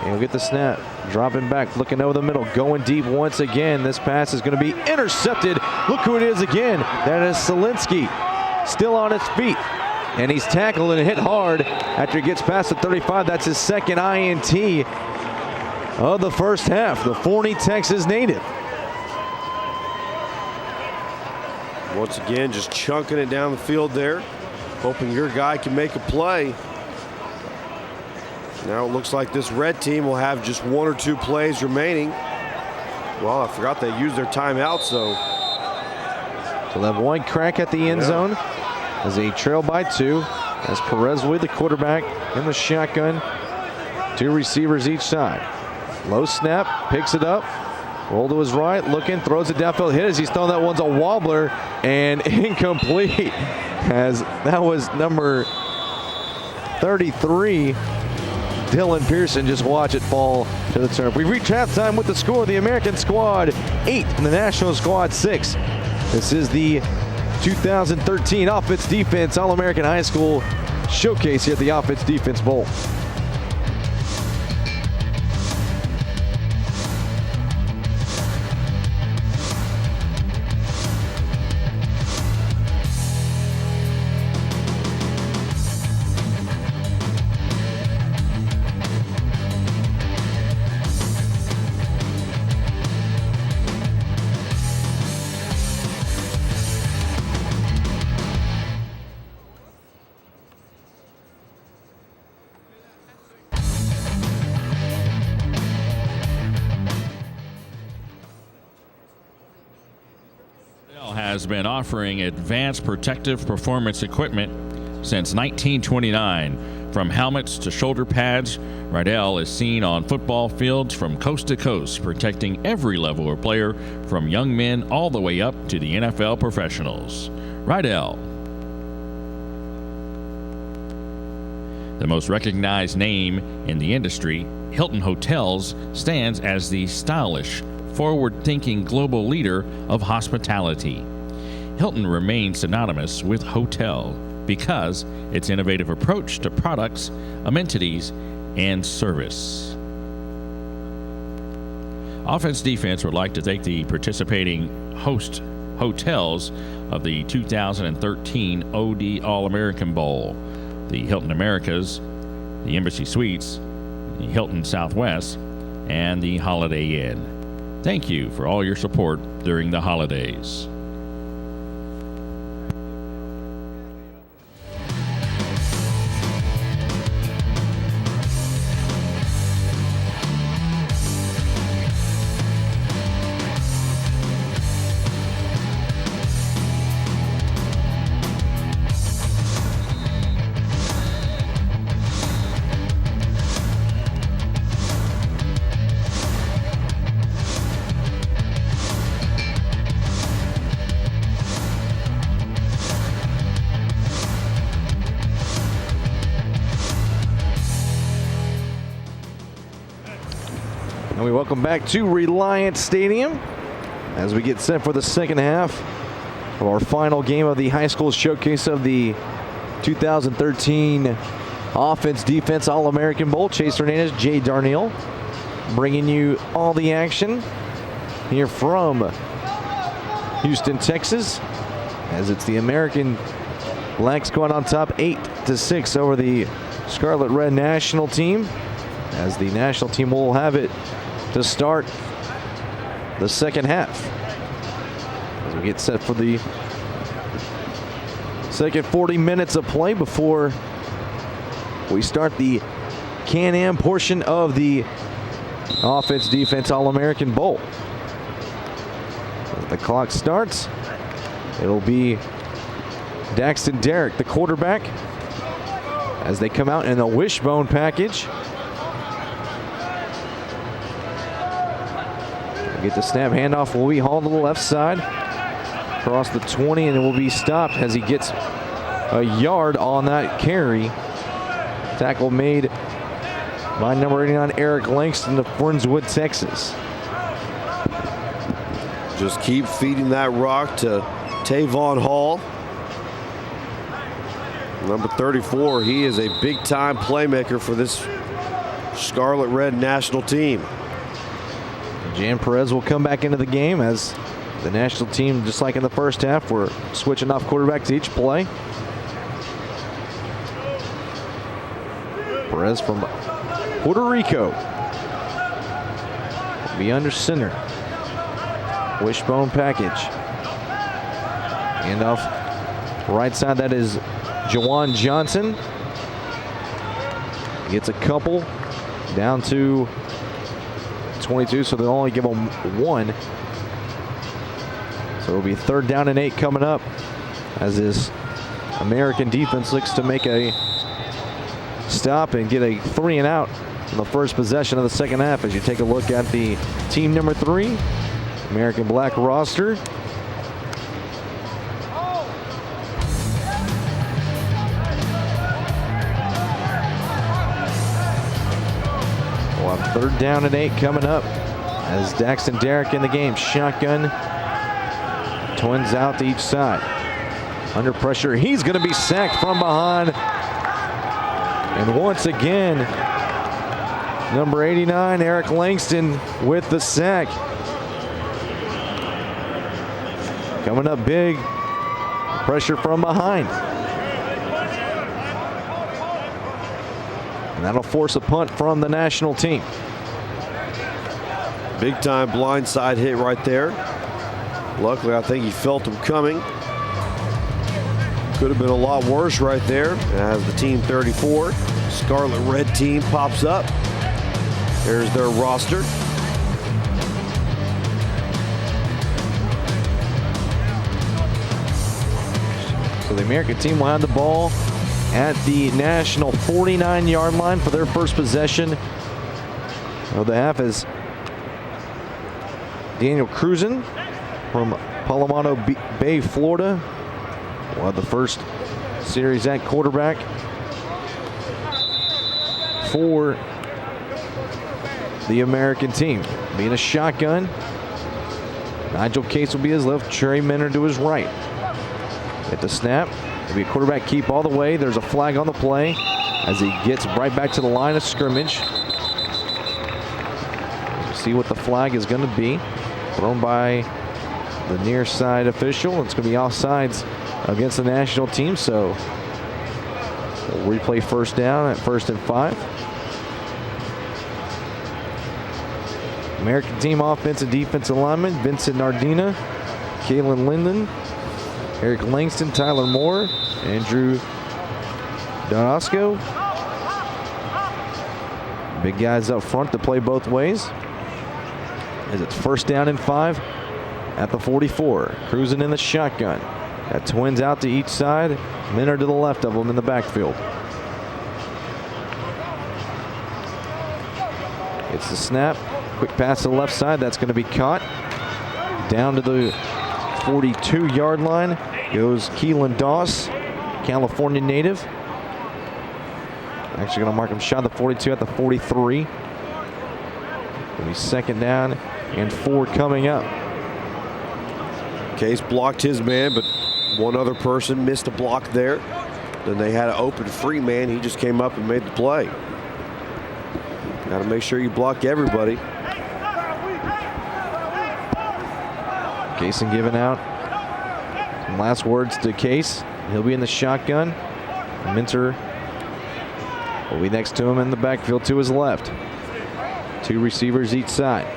And he'll get the snap. Dropping back, looking over the middle, going deep once again. This pass is going to be intercepted. Look who it is again. That is Solinsky, still on his feet. And he's tackled and hit hard after he gets past the 35. That's his second INT of the first half. The Forney, Texas native. Once again, just chunking it down the field there, hoping your guy can make a play. Now it looks like this red team will have just 1 or 2 plays remaining. Well, I forgot they used their timeout, so they'll have one crack at the end zone as they trail by 2. As Perez with the quarterback in the shotgun. 2 receivers each side. Low snap, picks it up. Roll to his right, looking, throws it downfield, hit as he's throwing that one's a wobbler and incomplete, as that was number 33. Dylan Pearson, just watch it fall to the turf. We've reached halftime with the score. The American squad 8 and the National squad 6. This is the 2013 Offense Defense All-American High School Showcase here at the Offense Defense Bowl. Has been offering advanced protective performance equipment since 1929. From helmets to shoulder pads, Rydell is seen on football fields from coast to coast, protecting every level of player from young men all the way up to the NFL professionals. Rydell, the most recognized name in the industry, Hilton Hotels stands as the stylish, forward-thinking global leader of hospitality. Hilton remains synonymous with hotel because its innovative approach to products, amenities, and service. Offense Defense would like to thank the participating host hotels of the 2013 OD All-American Bowl, the Hilton Americas, the Embassy Suites, the Hilton Southwest, and the Holiday Inn. Thank you for all your support during the holidays. And we welcome back to Reliance Stadium as we get set for the second half of our final game of the high school showcase of the 2013 Offense Defense All-American Bowl. Chase Hernandez, Jay Darnell bringing you all the action here from Houston, Texas, as it's the American Black squad on top 8-6 over the Scarlet Red national team, as the national team will have it to start the second half as we get set for the second 40 minutes of play before we start the Can-Am portion of the Offense Defense All-American Bowl. As the clock starts, it'll be Daxton Derrick, the quarterback, as they come out in a wishbone package. Get the snap, handoff will be hauled to the left side across the 20, and it will be stopped as he gets a yard on that carry. Tackle made by number 89, Eric Langston of Friendswood, Texas. Just keep feeding that rock to Tavon Hall. Number 34, he is a big-time playmaker for this Scarlet Red national team. Jan Perez will come back into the game as the national team, just like in the first half, we're switching off quarterbacks each play. Perez from Puerto Rico. Be under center. Wishbone package. And off right side, that is Jawan Johnson. Gets a couple down to 22, so they'll only give him one. So it'll be 3rd down and 8 coming up as this American defense looks to make a stop and get a 3 and out on the first possession of the second half. As you take a look at the team number 3 American Black roster. We'll have 3rd down and 8 coming up as Daxton Derrick in the game. Shotgun. Twins out to each side. Under pressure. He's going to be sacked from behind. And once again, number 89, Eric Langston with the sack. Coming up big. Pressure from behind. And that'll force a punt from the national team. Big time blindside hit right there. Luckily, I think he felt him coming. Could have been a lot worse right there as the team 34 Scarlet Red team pops up. There's their roster. So the American team will have the ball at the national 49-yard line for their first possession of the half as Daniel Cruzen from Palomino Bay, Florida. We'll have the first series at quarterback for the American team. Being a shotgun, Nigel Case will be his left, Trey Minner to his right. At the snap, it'll be a quarterback keep all the way. There's a flag on the play as he gets right back to the line of scrimmage. See what the flag is going to be. Thrown by the near side official. It's going to be offsides against the national team, so we'll replay first down at 1st and 5. American team offense and defensive linemen: Vincent Nardina, Kalen Linden, Eric Langston, Tyler Moore, Andrew Donasco. Big guys up front to play both ways. As it's 1st down and 5 at the 44. Cruising in the shotgun. Got twins out to each side. Minner to the left of them in the backfield. It's the snap. Quick pass to the left side. That's going to be caught. Down to the 42-yard line goes Keelan Doss, California native. Actually going to mark him shot the 42 at the 43. It'll be 2nd down and 4 coming up. Case blocked his man, but one other person missed a block there. Then they had an open free man. He just came up and made the play. Got to make sure you block everybody. Cason giving out some last words to Case. He'll be in the shotgun. Minter will be next to him in the backfield to his left. 2 receivers each side.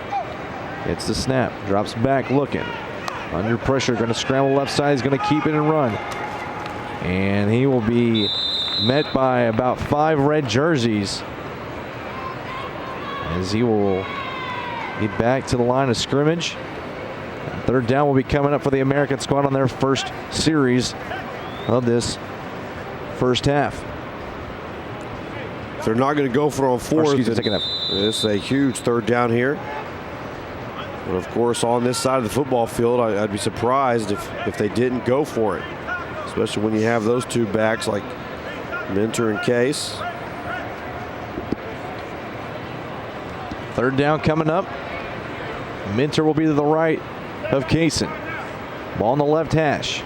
It's the snap. Drops back looking. Under pressure. Going to scramble left side. He's going to keep it and run. And he will be met by about 5 red jerseys as he will get back to the line of scrimmage. 3rd down will be coming up for the American squad on their first series of this first half. If they're not going to go for it on 4th, second half. It's a huge 3rd down here. But of course, on this side of the football field, I'd be surprised if they didn't go for it, especially when you have those 2 backs like Minter and Case. Third down coming up. Minter will be to the right of Kaysen. Ball on the left hash.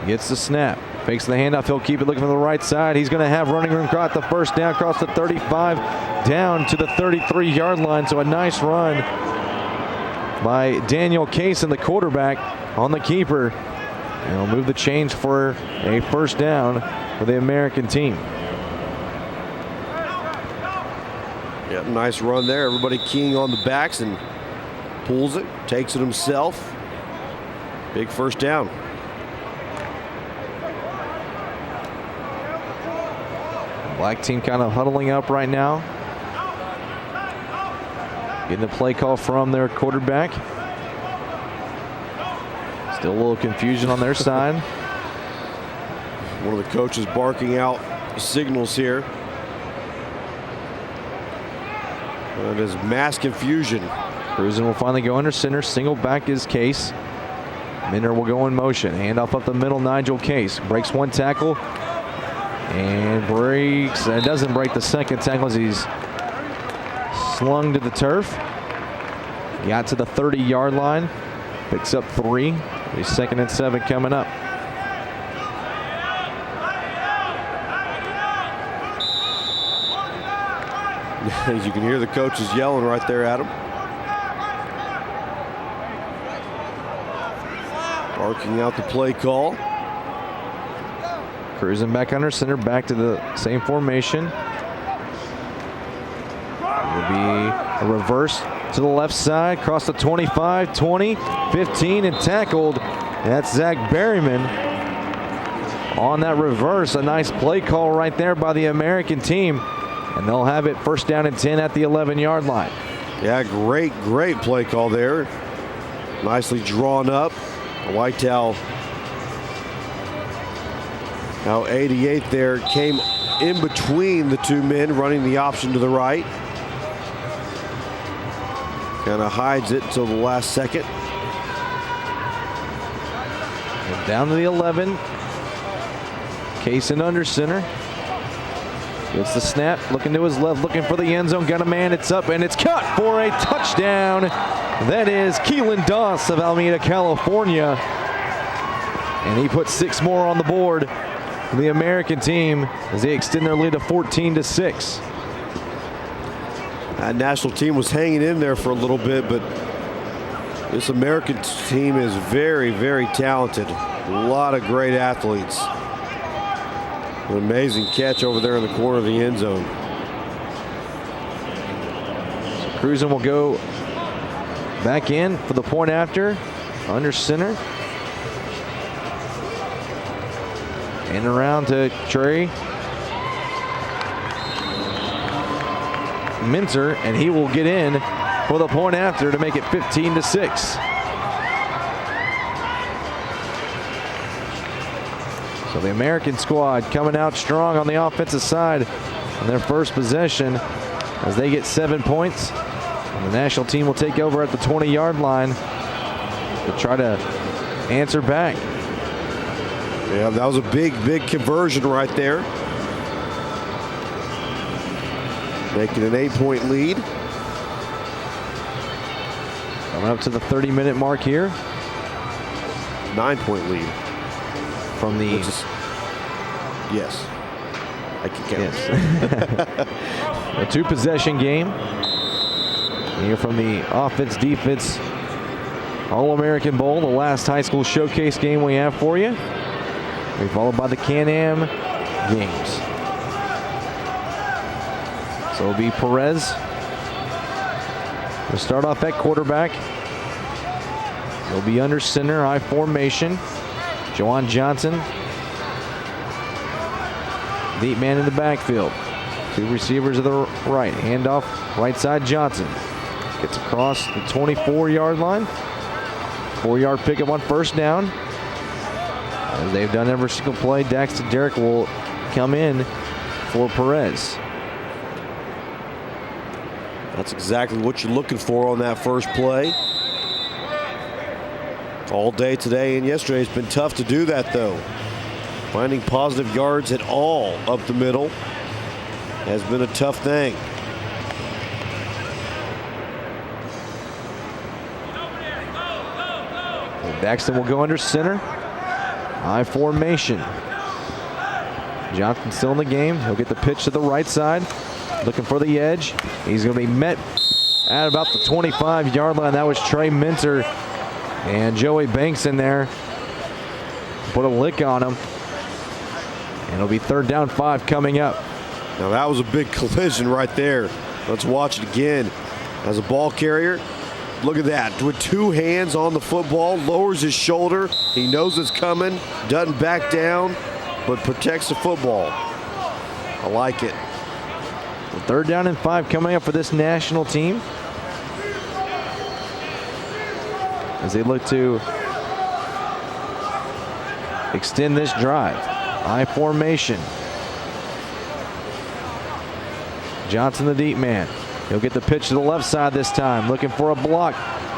Gets the snap. Fakes the handoff. He'll keep it looking for the right side. He's going to have running room caught the first down across the 35 down to the 33-yard line. So a nice run by Daniel Kaysen, the quarterback, on the keeper. And he'll move the chains for a first down for the American team. Yep, nice run there. Everybody keying on the backs and pulls it, takes it himself. Big first down. Black team kind of huddling up right now. Getting the play call from their quarterback. Still a little confusion on their side. One of the coaches barking out signals here. It is mass confusion. Cruzen will finally go under center. Single back is Case. Minter will go in motion. Handoff up the middle. Nigel Case breaks one tackle and breaks. And doesn't break the second tackle as he's slung to the turf. Got to the 30-yard line. Picks up 3. A 2nd and 7 coming up. You can hear the coaches yelling right there at him. Barking out the play call. Cruzen back under center, back to the same formation. Will be a reverse to the left side, across the 25, 20, 15, and tackled. That's Zach Berryman on that reverse. A nice play call right there by the American team. And they'll have it first down and 10 at the 11-yard line. Yeah, great play call there. Nicely drawn up. I liked how 88 there came in between the two men running the option to the right. Kind of hides it until the last second. And down to the 11. Kaysen under center. Gets the snap, looking to his left, looking for the end zone. Got a man, it's up, and it's caught for a touchdown. That is Keelan Doss of Alameda, California. And he put 6 more on the board for the American team as they extend their lead to 14-6. That national team was hanging in there for a little bit, but this American team is very, very talented. A lot of great athletes. An amazing catch over there in the corner of the end zone. So Cruzen will go back in for the point after, under center. And around to Trey Minter, and he will get in for the point after to make it 15-6. So the American squad coming out strong on the offensive side on their first possession as they get 7 points. And the national team will take over at the 20-yard line to try to answer back. Yeah, that was a big conversion right there. Making an 8-point lead. Coming up to the 30-minute mark here. 9-point lead. From the yes, I can count. Yes. A 2-possession game. Here from the offense-defense All-American Bowl, the last high school showcase game we have for you. We're followed by the Can-Am games. So it'll be Perez. We'll start off at quarterback. He'll be under center, I formation. Juwan Johnson, deep man in the backfield. 2 receivers to the right. Handoff, right side Johnson. Gets across the 24-yard line. 4-yard pickup on first down. As they've done every single play, Daxton Derrick will come in for Perez. That's exactly what you're looking for on that first play. All day today and yesterday it's been tough to do that though. Finding positive yards at all up the middle. has been a tough thing. Daxton will go under center. I formation. Johnson still in the game. He'll get the pitch to the right side. Looking for the edge. He's going to be met at about the 25-yard line. That was Trey Minter. And Joey Banks in there. Put a lick on him. And it'll be 3rd down 5 coming up. Now that was a big collision right there. Let's watch it again. As a ball carrier, look at that. With 2 hands on the football, lowers his shoulder. He knows it's coming, doesn't back down, but protects the football. I like it. 3rd down and 5 coming up for this national team, as they look to extend this drive. I formation. Johnson, the deep man. He'll get the pitch to the left side this time, looking for a block.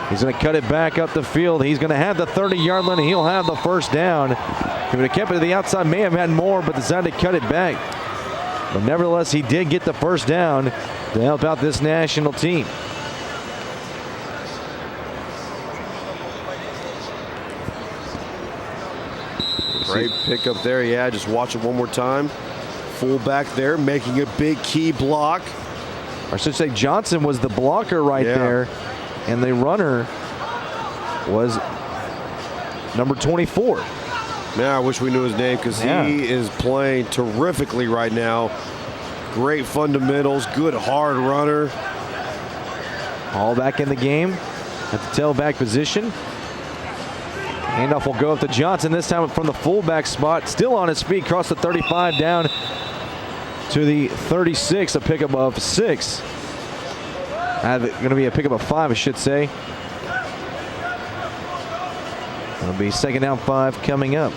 He's going to cut it back up the field. He's going to have the 30-yard line, and he'll have the 1st down. If he would have kept it to the outside, may have had more, but decided to cut it back. But nevertheless, he did get the 1st down to help out this national team. Great pickup there. Yeah, just watch it one more time. Fullback there making a big key block. Or I should say Johnson was the blocker right there, and the runner was number 24. Man, I wish we knew his name, because he is playing terrifically right now. Great fundamentals, good hard runner. All back in the game at the tailback position. Handoff will go up to Johnson, this time from the fullback spot. Still on his feet, across the 35 down to the 36, a pickup of 6. Going to be a pickup of 5, I should say. It'll be 2nd down 5 coming up.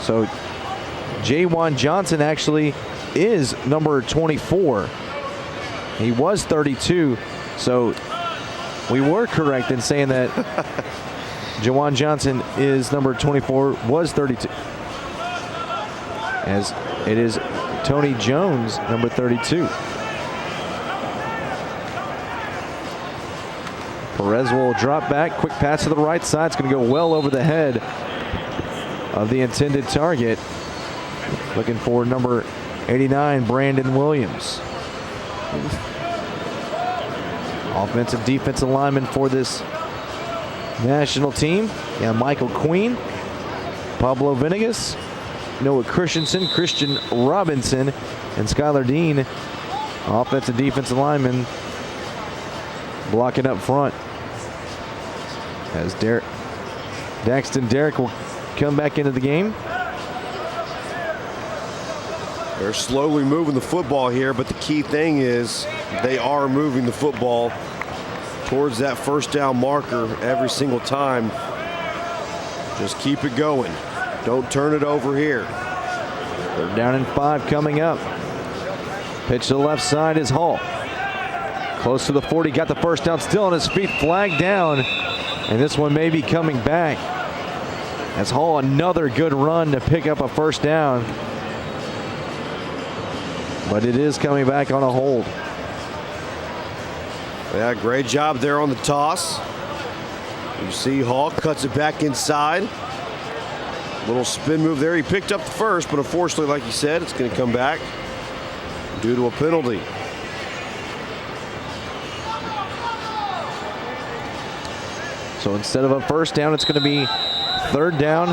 So Jawan Johnson actually is number 24. He was 32, so we were correct in saying that Jawan Johnson is number 24, was 32. As it is Tony Jones, number 32. Perez will drop back, quick pass to the right side. It's going to go well over the head of the intended target. Looking for number 89, Brandon Williams. Offensive, defensive lineman for this national team. Yeah, Michael Queen, Pablo Venegas, Noah Christensen, Christian Robinson, and Skylar Dean. Offensive, defensive lineman blocking up front. As Daxton Derrick will come back into the game. They're slowly moving the football here, but the key thing is they are moving the football towards that 1st down marker every single time. Just keep it going. Don't turn it over here. 3rd down and 5 coming up. Pitch to the left side is Hall. Close to the 40, got the 1st down, still on his feet, flagged down. And this one may be coming back. As Hall, another good run to pick up a 1st down. But it is coming back on a hold. Yeah, great job there on the toss. You see Hall cuts it back inside. Little spin move there. He picked up the 1st, but unfortunately, like you said, it's going to come back due to a penalty. So instead of a 1st down, it's going to be 3rd down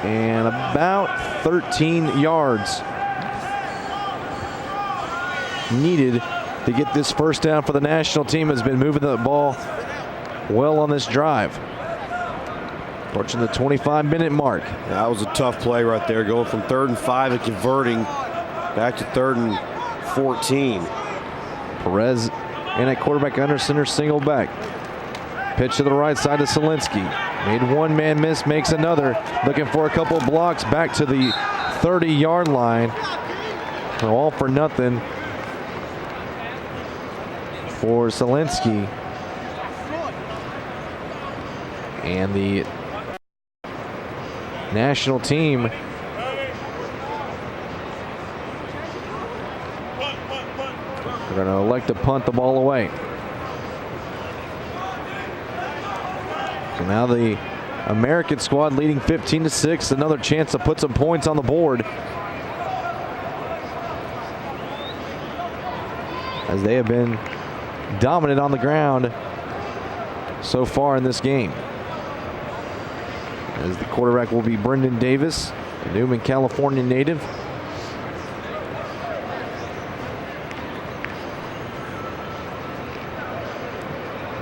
and about 13 yards needed to get this 1st down for the national team. Has been moving the ball well on this drive. Approaching the 25-minute mark. That was a tough play right there, going from 3rd and 5 and converting back to 3rd and 14. Perez in at quarterback under center, single back. Pitch to the right side to Solinsky. Made one man miss, makes another. Looking for a couple of blocks back to the 30-yard line. All for nothing for Solinsky. And the national team going to elect to punt the ball away. So now the American squad leading 15-6. Another chance to put some points on the board, as they have been dominant on the ground so far in this game. As the quarterback will be Brendan Davis, a Newman, California native.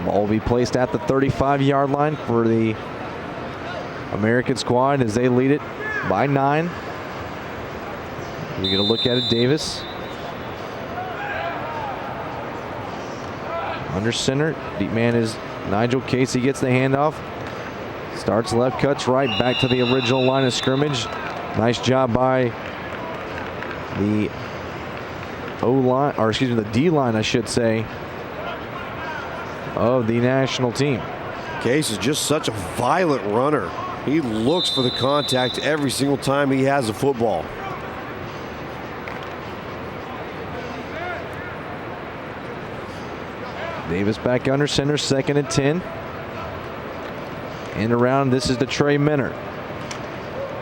Ball will be placed at the 35-yard line for the American squad as they lead it by 9. We get a look at it. Davis under center. Deep man is Nigel Casey. Gets the handoff. Starts left, cuts right, back to the original line of scrimmage. Nice job by the O-line, or excuse me, the D-line, I should say, of the national team. Case is just such a violent runner. He looks for the contact every single time he has a football. Davis back under center, 2nd and 10. And around, this is to Trey Minner.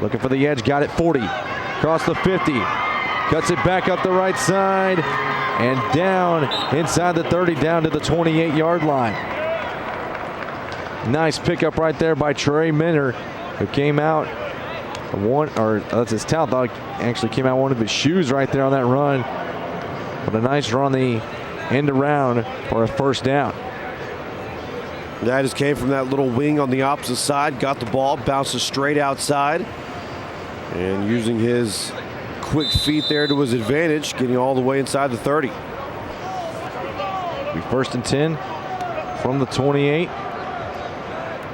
Looking for the edge, got it 40. Across the 50. Cuts it back up the right side. And down inside the 30, down to the 28-yard line. Nice pickup right there by Trey Minner, who came out that's his towel. Thought actually came out one of his shoes right there on that run. But a nice run on the end around for a first down. That just came from that little wing on the opposite side. Got the ball, bounces straight outside. And using his quick feet there to his advantage, getting all the way inside the 30. Be 1st and 10 from the 28.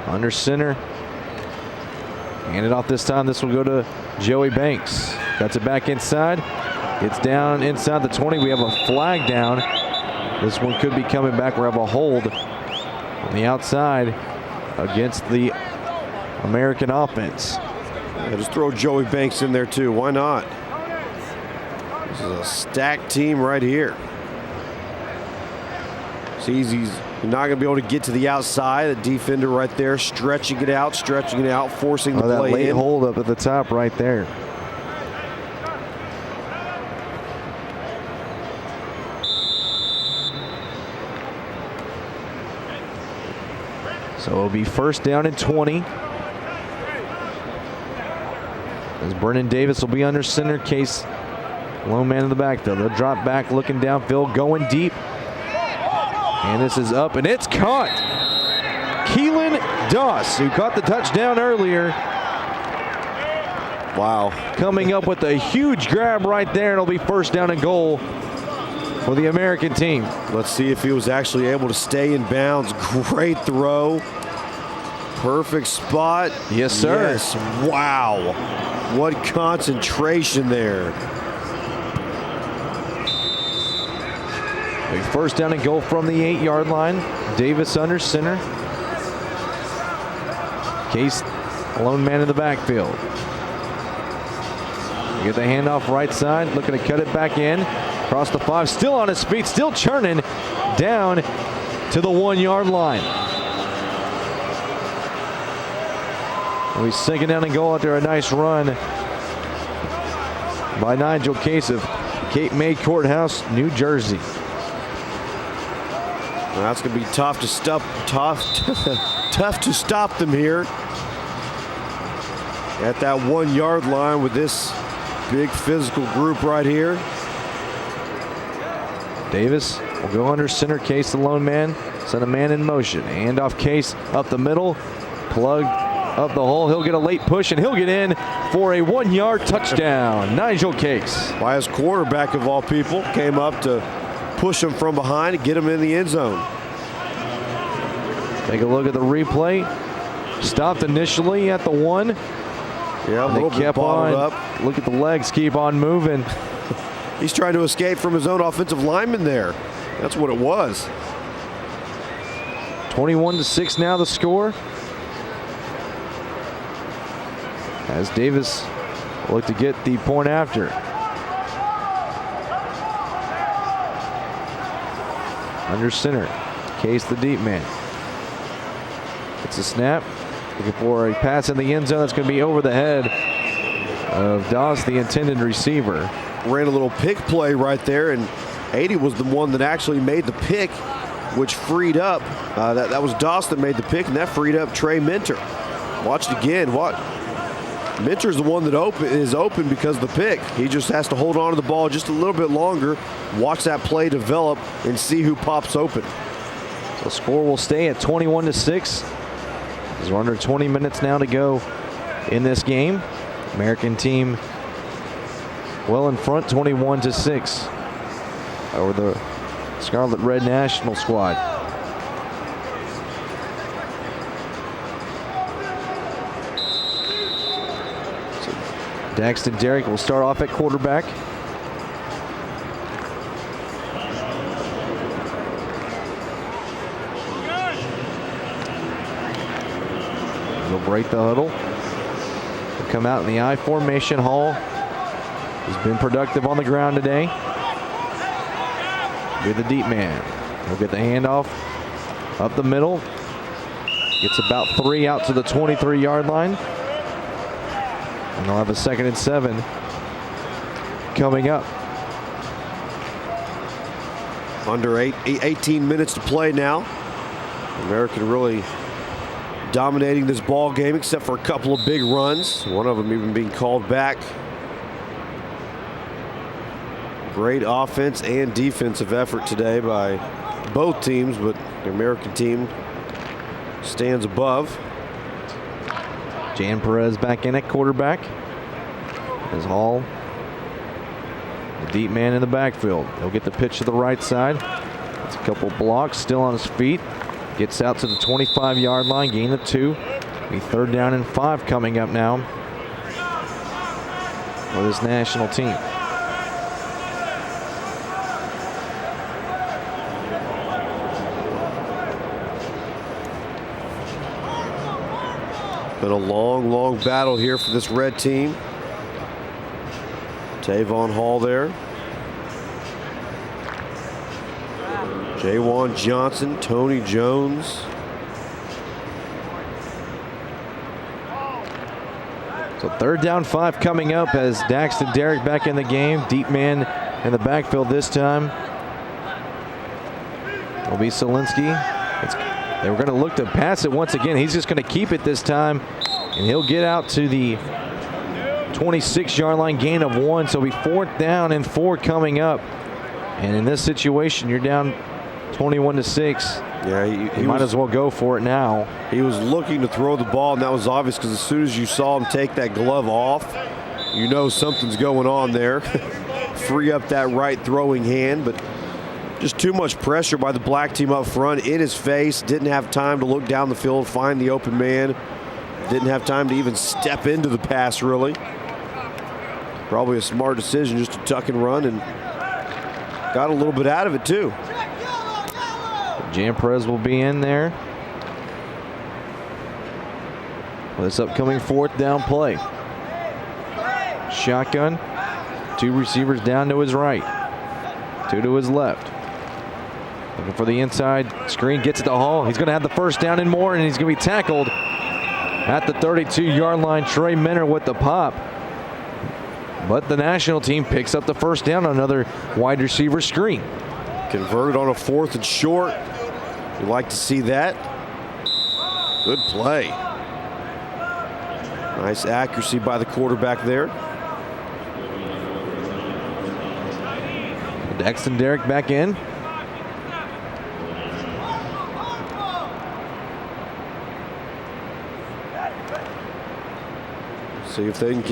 Under center. Hand it off this time. This will go to Joey Banks. Cuts it back inside. It's down inside the 20. We have a flag down. This one could be coming back. We have a hold on the outside against the American offense. Yeah, just throw Joey Banks in there too. Why not? This is a stacked team right here. Sees he's not going to be able to get to the outside. The defender right there, stretching it out, forcing the play that late in. hold up at the top right there. So it'll be 1st down and 20. As Brennan Davis will be under center. Case, lone man in the backfield. They'll drop back, looking downfield, going deep. And this is up, and it's caught. Keelan Doss, who caught the touchdown earlier. Wow. Coming up with a huge grab right there, and it'll be 1st down and goal for the American team. Let's see if he was actually able to stay in bounds. Great throw. Perfect spot. Yes, sir. Yes. Wow. What concentration there. A 1st down and goal from the 8-yard line. Davis under center. Case, lone man in the backfield. Get the handoff right side, looking to cut it back in. Across the 5, still on his feet, still churning, down to the 1-yard line. And he's sinking down and goal after a nice run by Nigel Case of Cape May Courthouse, New Jersey. Well, that's going to be tough to stop them here at that 1-yard line with this big physical group right here. Davis will go under center. Case, the lone man, send a man in motion. Handoff Case up the middle, plug up the hole. He'll get a late push and he'll get in for a 1-yard touchdown. Nigel Case. By his quarterback of all people, came up to push him from behind and get him in the end zone. Take a look at the replay. Stopped initially at the 1. Yeah, a little bit kept bottled on. up. Look at the legs, keep on moving. He's trying to escape from his own offensive lineman there. That's what it was. 21-6 now the score. As Davis looked to get the point after. under center. Case the deep man. It's a snap. Looking for a pass in the end zone. That's going to be over the head of Doss, the intended receiver. Ran a little pick play right there, and 80 was the one that actually made the pick, which freed up. That was Doss that made the pick, and that freed up Trey Minter. Watch it again. Minter's the one that is open because of the pick. He just has to hold on to the ball just a little bit longer, watch that play develop, and see who pops open. So score will stay at 21-6. As we're under 20 minutes now to go in this game. American team well in front, 21-6 over the Scarlet Red National squad. So Daxton Derrick will start off at quarterback. He'll break the huddle. He'll come out in the I formation. Hall has been productive on the ground today. With the deep man. He'll get the handoff up the middle. Gets about 3 out to the 23-yard line. And they'll have a 2nd and 7 coming up. Under 18 minutes to play now. American really dominating this ball game, except for a couple of big runs. One of them even being called back. Great offense and defensive effort today by both teams, but the American team stands above. Jan Perez back in at quarterback. As Hall, the deep man in the backfield. He'll get the pitch to the right side. It's a couple blocks, still on his feet. Gets out to the 25-yard line, gain of 2. Be 3rd down and 5 coming up now for this national team. Been a long, long battle here for this red team. Tavon Hall there. Jawan Johnson, Tony Jones. So 3rd down 5 coming up as Daxton Derrick back in the game. Deep man in the backfield this time. Will be Solinsky. They were going to look to pass it once again. He's just going to keep it this time, and he'll get out to the 26-yard line, gain of 1. So it'll be 4th down and 4 coming up. And in this situation, you're down 21-6. Yeah, he might as well go for it now. He was looking to throw the ball, and that was obvious because as soon as you saw him take that glove off, you know something's going on there. Free up that right throwing hand, but just too much pressure by the black team up front in his face. Didn't have time to look down the field, find the open man. Didn't have time to even step into the pass, really. Probably a smart decision just to tuck and run, and got a little bit out of it, too. Jan Perez will be in there for this upcoming 4th down play. Shotgun. 2 receivers down to his right. 2 to his left. Looking for the inside screen. Gets it to Hall. He's going to have the 1st down and more, and he's going to be tackled at the 32-yard line. Trey Minter with the pop. But the national team picks up the 1st down on another wide receiver screen. Converted on a 4th and short. You like to see that. Good play. Nice accuracy by the quarterback there. Daxton Derrick back in. See if they can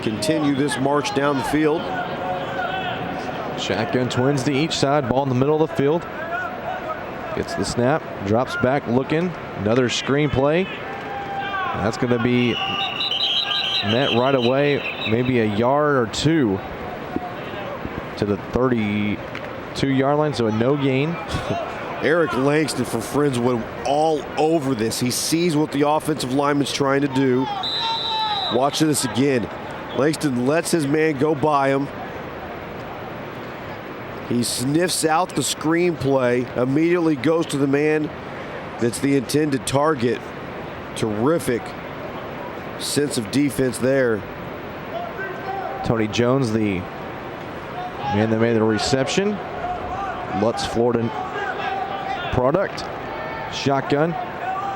continue this march down the field. Shotgun twins to each side. Ball in the middle of the field. Gets the snap. Drops back looking. Another screen play. That's going to be met right away. Maybe a yard or 2 to the 32-yard line. So a no gain. Eric Langston for Friendswood all over this. He sees what the offensive lineman's trying to do. Watch this again. Langston lets his man go by him. He sniffs out the screenplay, immediately goes to the man that's the intended target. Terrific sense of defense there. Tony Jones, the man that made the reception. Lutz, Florida product. Shotgun.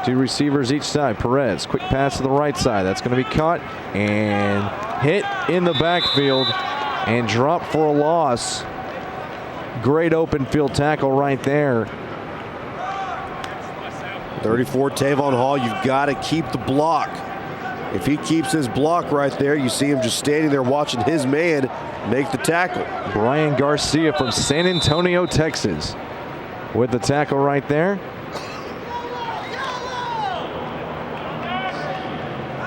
2 receivers each side. Perez, quick pass to the right side. That's going to be caught and hit in the backfield and dropped for a loss. Great open field tackle right there. 34, Tavon Hall, you've got to keep the block. If he keeps his block right there, you see him just standing there watching his man make the tackle. Brian Garcia from San Antonio, Texas, with the tackle right there.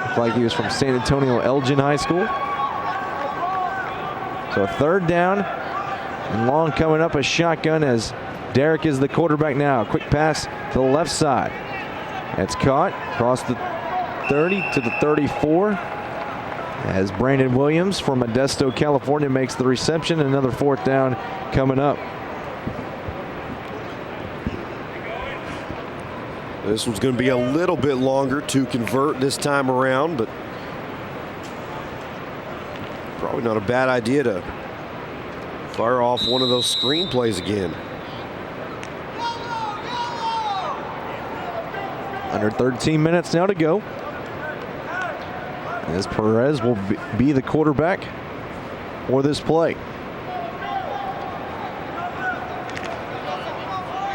Looked like he was from San Antonio Elgin High School. So 3rd down and long coming up, a shotgun as Derek is the quarterback now. Quick pass to the left side. That's caught across the 30 to the 34 as Brandon Williams from Modesto, California makes the reception. Another 4th down coming up. This one's going to be a little bit longer to convert this time around, but probably not a bad idea to fire off one of those screen plays again. Under 13 minutes now to go, as Perez will be the quarterback for this play.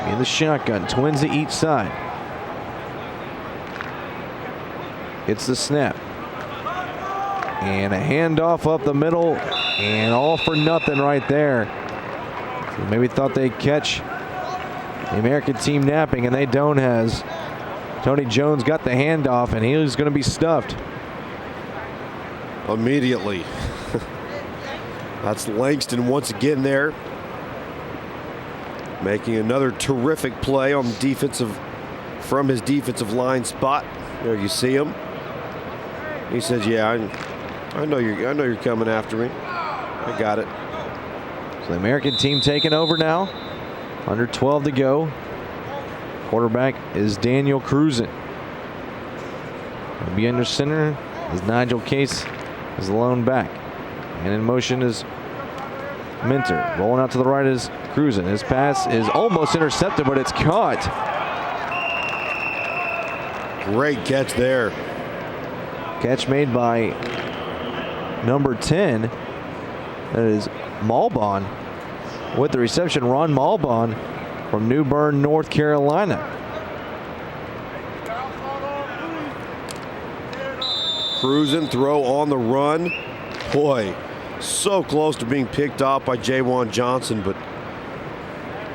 In the shotgun, twins to each side. It's the snap. And a handoff up the middle, and all for nothing right there. So maybe thought they'd catch the American team napping, and they don't, as Tony Jones got the handoff, and he was going to be stuffed. Immediately. That's Langston once again there, making another terrific play on defensive, from his defensive line spot. There you see him. He says, "Yeah, I know you're coming after me. I got it." So the American team taking over now. Under 12 to go. Quarterback is Daniel Cruzen. Will be under center is Nigel Case is the lone back. And in motion is Minter. Rolling out to the right is Cruzen. His pass is almost intercepted, but it's caught. Great catch there. Catch made by number 10. That is Malbon with the reception. Ron Malbon from New Bern, North Carolina. Cruzen, throw on the run. Boy, so close to being picked off by Jawan Johnson, but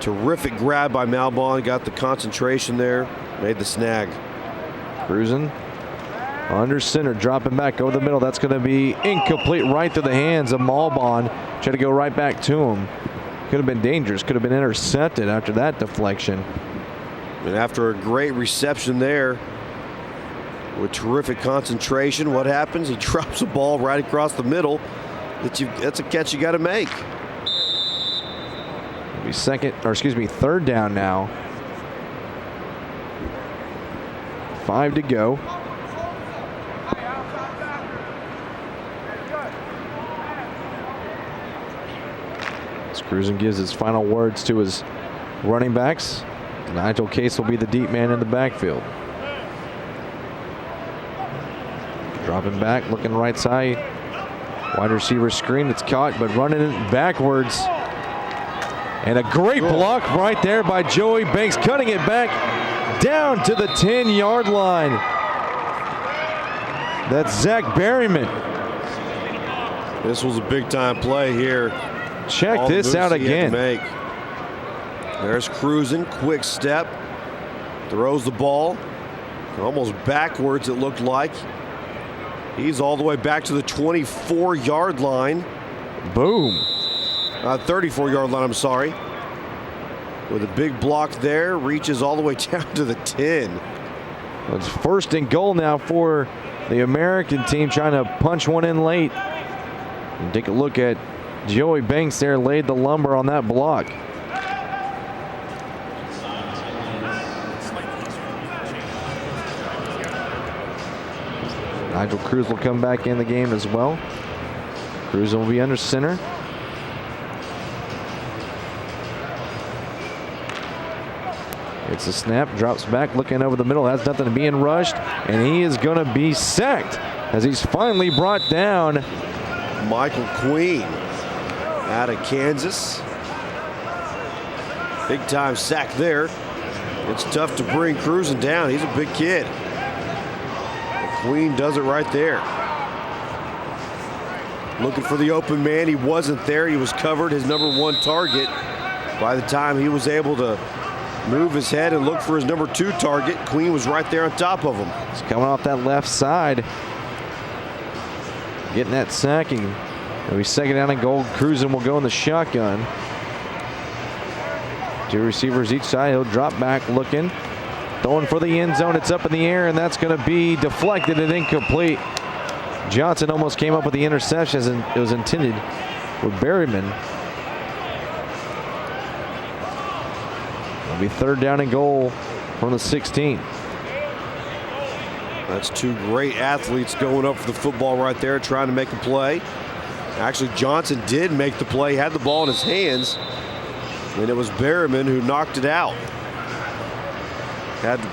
terrific grab by Malbon. Got the concentration there, made the snag. Cruzen under center, dropping back over the middle. That's going to be incomplete, right through the hands of Malbon. Try to go right back to him. Could have been dangerous. Could have been intercepted after that deflection. And after a great reception there, with terrific concentration, what happens? He drops a ball right across the middle. That's a catch you got to make. It'll be 3rd down now. 5 to go. Cruzen gives his final words to his running backs. Nigel Case will be the deep man in the backfield. Dropping back, looking right side. Wide receiver screen. It's caught, but running it backwards. And a great block right there by Joey Banks, cutting it back down to the 10-yard line. That's Zach Berryman. This was a big-time play here. Check this out again. There's Cruzen, quick step, throws the ball, almost backwards it looked like. He's all the way back to the 24-yard line. Boom. 34-yard line, I'm sorry. With a big block there, reaches all the way down to the 10. It's 1st and goal now for the American team, trying to punch one in late. And take a look at Joey Banks there laid the lumber on that block. Nigel Cruz will come back in the game as well. Cruz will be under center. It's a snap, drops back, looking over the middle, has nothing to being rushed, and he is going to be sacked as he's finally brought down. Michael Queen out of Kansas. Big time sack there. It's tough to bring Cruzen down. He's a big kid. Queen does it right there. Looking for the open man. He wasn't there. He was covered, his #1 target. By the time he was able to move his head and look for his #2 target, Queen was right there on top of him. He's coming off that left side. Getting that sacking. It'll be second down and goal. Cruzen will go in the shotgun. 2 receivers each side. He'll drop back looking. Throwing for the end zone. It's up in the air, and that's going to be deflected and incomplete. Johnson almost came up with the interception as it was intended with Berryman. It'll be third down and goal from the 16. That's 2 great athletes going up for the football right there, trying to make a play. Actually, Johnson did make the play, had the ball in his hands, and it was Berryman who knocked it out. Had to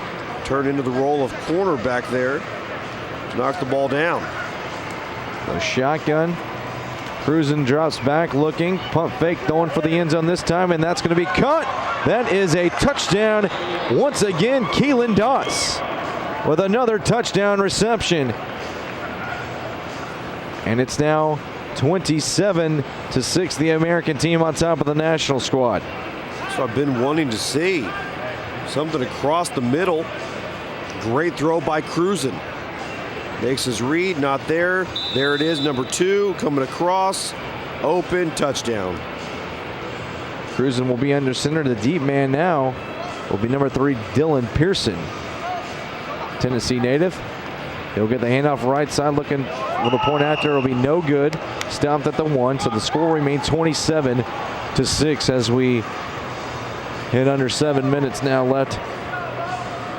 turn into the role of cornerback there to knock the ball down. A shotgun. Cruzen drops back looking. Pump fake, throwing for the end zone this time, and that's going to be cut. That is a touchdown. Once again, Keelan Doss with another touchdown reception. And it's now 27-6, the American team on top of the national squad. So I've been wanting to see. Something across the middle. Great throw by Cruzen. Makes his read, not there. There it is, #2 coming across. Open, touchdown. Cruzen will be under center. The deep man now will be #3, Dylan Pearson. Tennessee native. He'll get the handoff right side, looking for the point after. It'll be no good. Stopped at the 1, so the score remains 27-6 as we hit under 7 minutes now left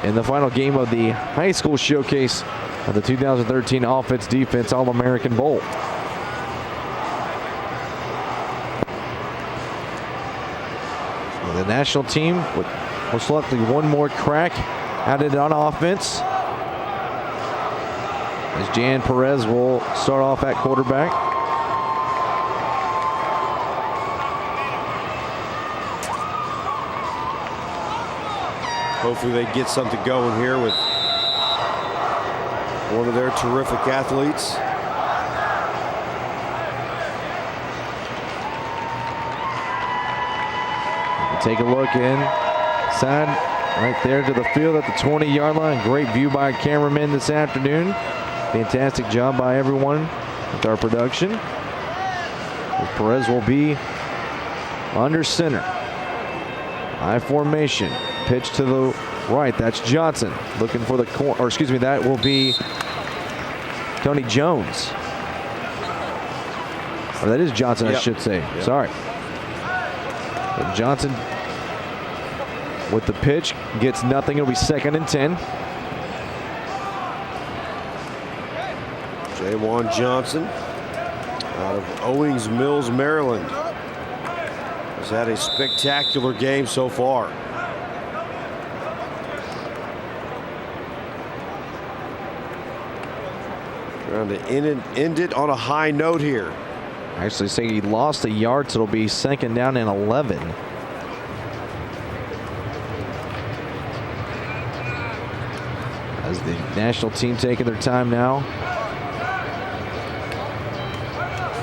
in the final game of the high school showcase of the 2013 Offense Defense All-American Bowl. The national team with most likely one more crack at it on offense, as Jan Perez will start off at quarterback. Hopefully they get something going here with one of their terrific athletes. Take a look inside right there to the field at the 20-yard line. Great view by our cameraman this afternoon. Fantastic job by everyone with our production. Perez will be under center. I formation. Pitch to the right. That's Johnson looking for the corner. Or excuse me, that will be Tony Jones. Or that is Johnson, I should say. Yep. Sorry. But Johnson with the pitch gets nothing. It'll be 2nd and 10. Jawan Johnson out of Owings Mills, Maryland, has had a spectacular game so far. Trying to end it on a high note here. Actually say he lost a yard, so it'll be 2nd down and 11. As the national team taking their time now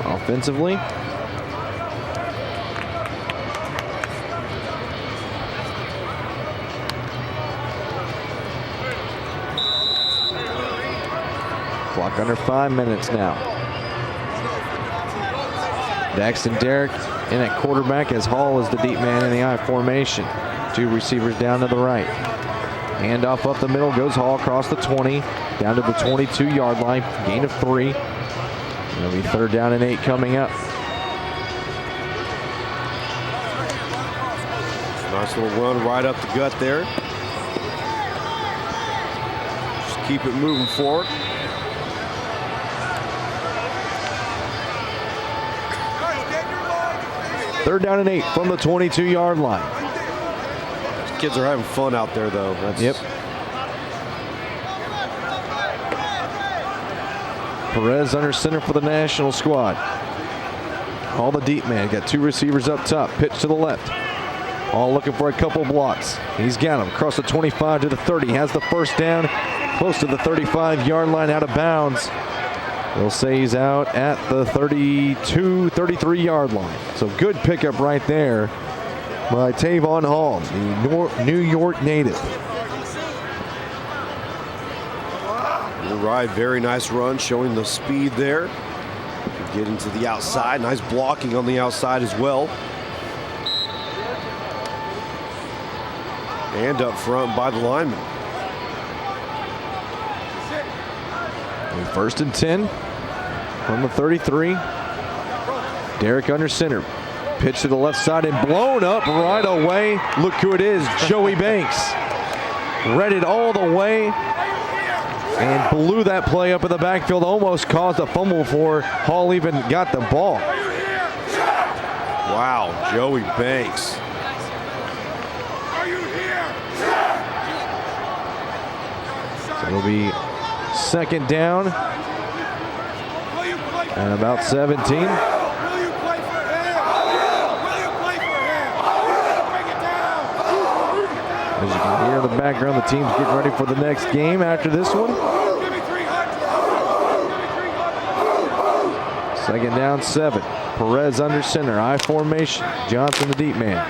offensively. Clock under 5 minutes now. Daxton Derrick in at quarterback as Hall is the deep man in the I formation. 2 receivers down to the right. Handoff up the middle, goes Hall across the 20, down to the 22-yard line, gain of 3. It'll be 3rd down and 8 coming up. Nice little run right up the gut there. Just keep it moving forward. Third down and 8 from the 22-yard line. These kids are having fun out there, though. Yep. Perez under center for the national squad. All the deep man. Got 2 receivers up top. Pitch to the left. All looking for a couple blocks. He's got him. Across the 25 to the 30. Has the first down. Close to the 35-yard line, out of bounds. They'll say he's out at the 32, 33-yard line. So good pickup right there by Tavon Hall, the New York native. Right, very nice run, showing the speed there. Getting to the outside. Nice blocking on the outside as well. And up front by the lineman. And first and 10 from the 33. Derek under center. Pitch to the left side and blown up right away. Look who it is, Joey Banks. Read it all the way and blew that play up in the backfield. Almost caused a fumble before Hall even got the ball. Wow, Joey Banks. So it'll be second down and about 17. As you can hear in the background, the team's getting ready for the next game after this one. Second down, 7. Perez under center, I formation. Johnson, the deep man.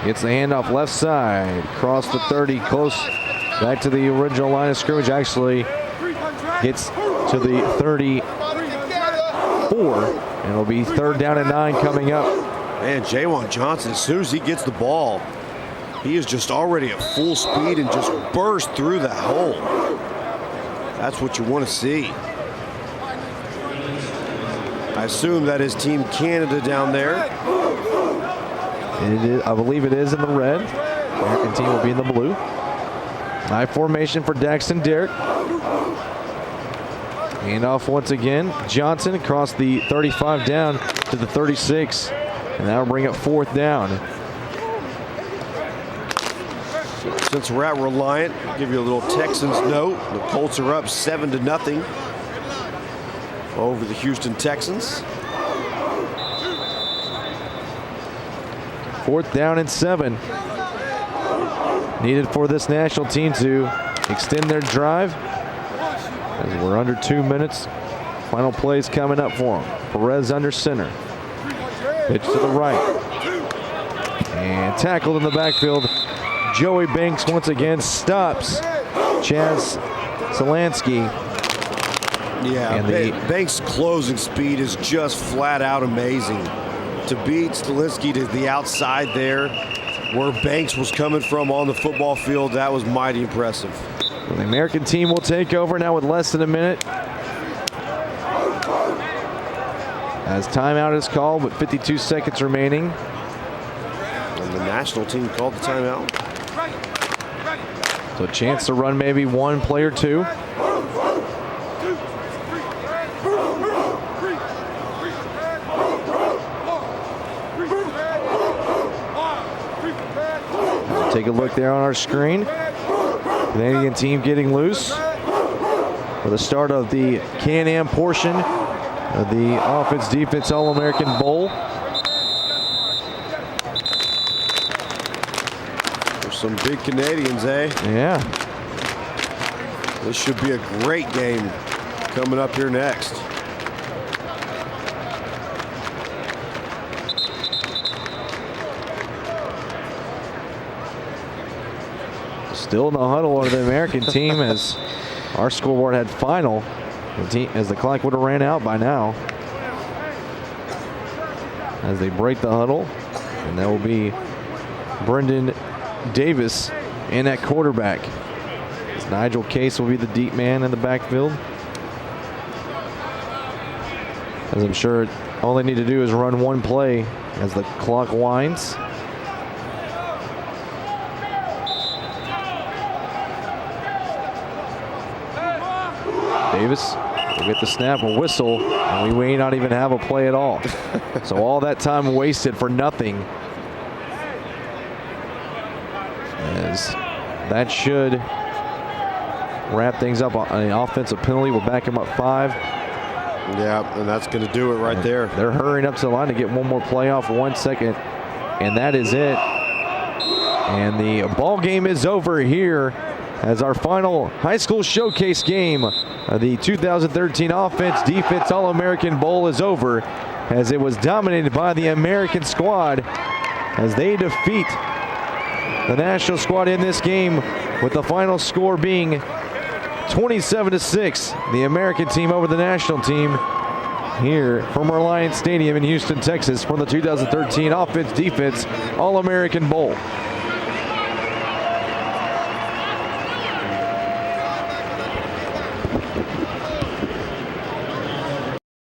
Gets the handoff left side, across the 30, close back to the original line of scrimmage. Actually gets to the 34, and it'll be third down and 9 coming up. Man, Jawan Johnson, as soon as he gets the ball, he is just already at full speed and just burst through that hole. That's what you want to see. I assume that is Team Canada down there. It is, I believe it is in the red. American team will be in the blue. I formation for Daxton Derrick. Handoff once again. Johnson across the 35 down to the 36. And that'll bring up fourth down. Since we're at Reliant, I'll give you a little Texans note. The Colts are up 7-0 over the Houston Texans. Fourth down and 7. Needed for this national team to extend their drive. As we're under 2 minutes. Final plays coming up for them. Perez under center. Pitch to the right. And tackled in the backfield. Joey Banks once again stops Chaz Solansky. Yeah, Banks' closing speed is just flat out amazing. To beat Solansky to the outside there, where Banks was coming from on the football field, that was mighty impressive. Well, the American team will take over now with less than a minute. As timeout is called with 52 seconds remaining. And the national team called the timeout. So a chance to run maybe one play or two. Take a look there on our screen. Canadian team getting loose for the start of the Can-Am portion of the Offense-Defense All-American Bowl. There's some big Canadians, eh? Yeah. This should be a great game coming up here next. Still in the huddle of the American team as our scoreboard had final. As the clock would have ran out by now. As they break the huddle. And that will be Brendan Davis in at quarterback. As Nigel Case will be the deep man in the backfield. As I'm sure all they need to do is run one play as the clock winds. Davis will get the snap and whistle, and we may not even have a play at all. So all that time wasted for nothing. As that should wrap things up on an offensive penalty. We'll back him up 5. Yeah, and that's going to do it right there. They're hurrying up to the line to get one more play off, 1 second, and that is it. And the ball game is over here as our final high school showcase game of the 2013 Offense-Defense All-American Bowl is over, as it was dominated by the American squad as they defeat the national squad in this game, with the final score being 27-6. The American team over the national team here from Reliance Stadium in Houston, Texas, for the 2013 Offense-Defense All-American Bowl.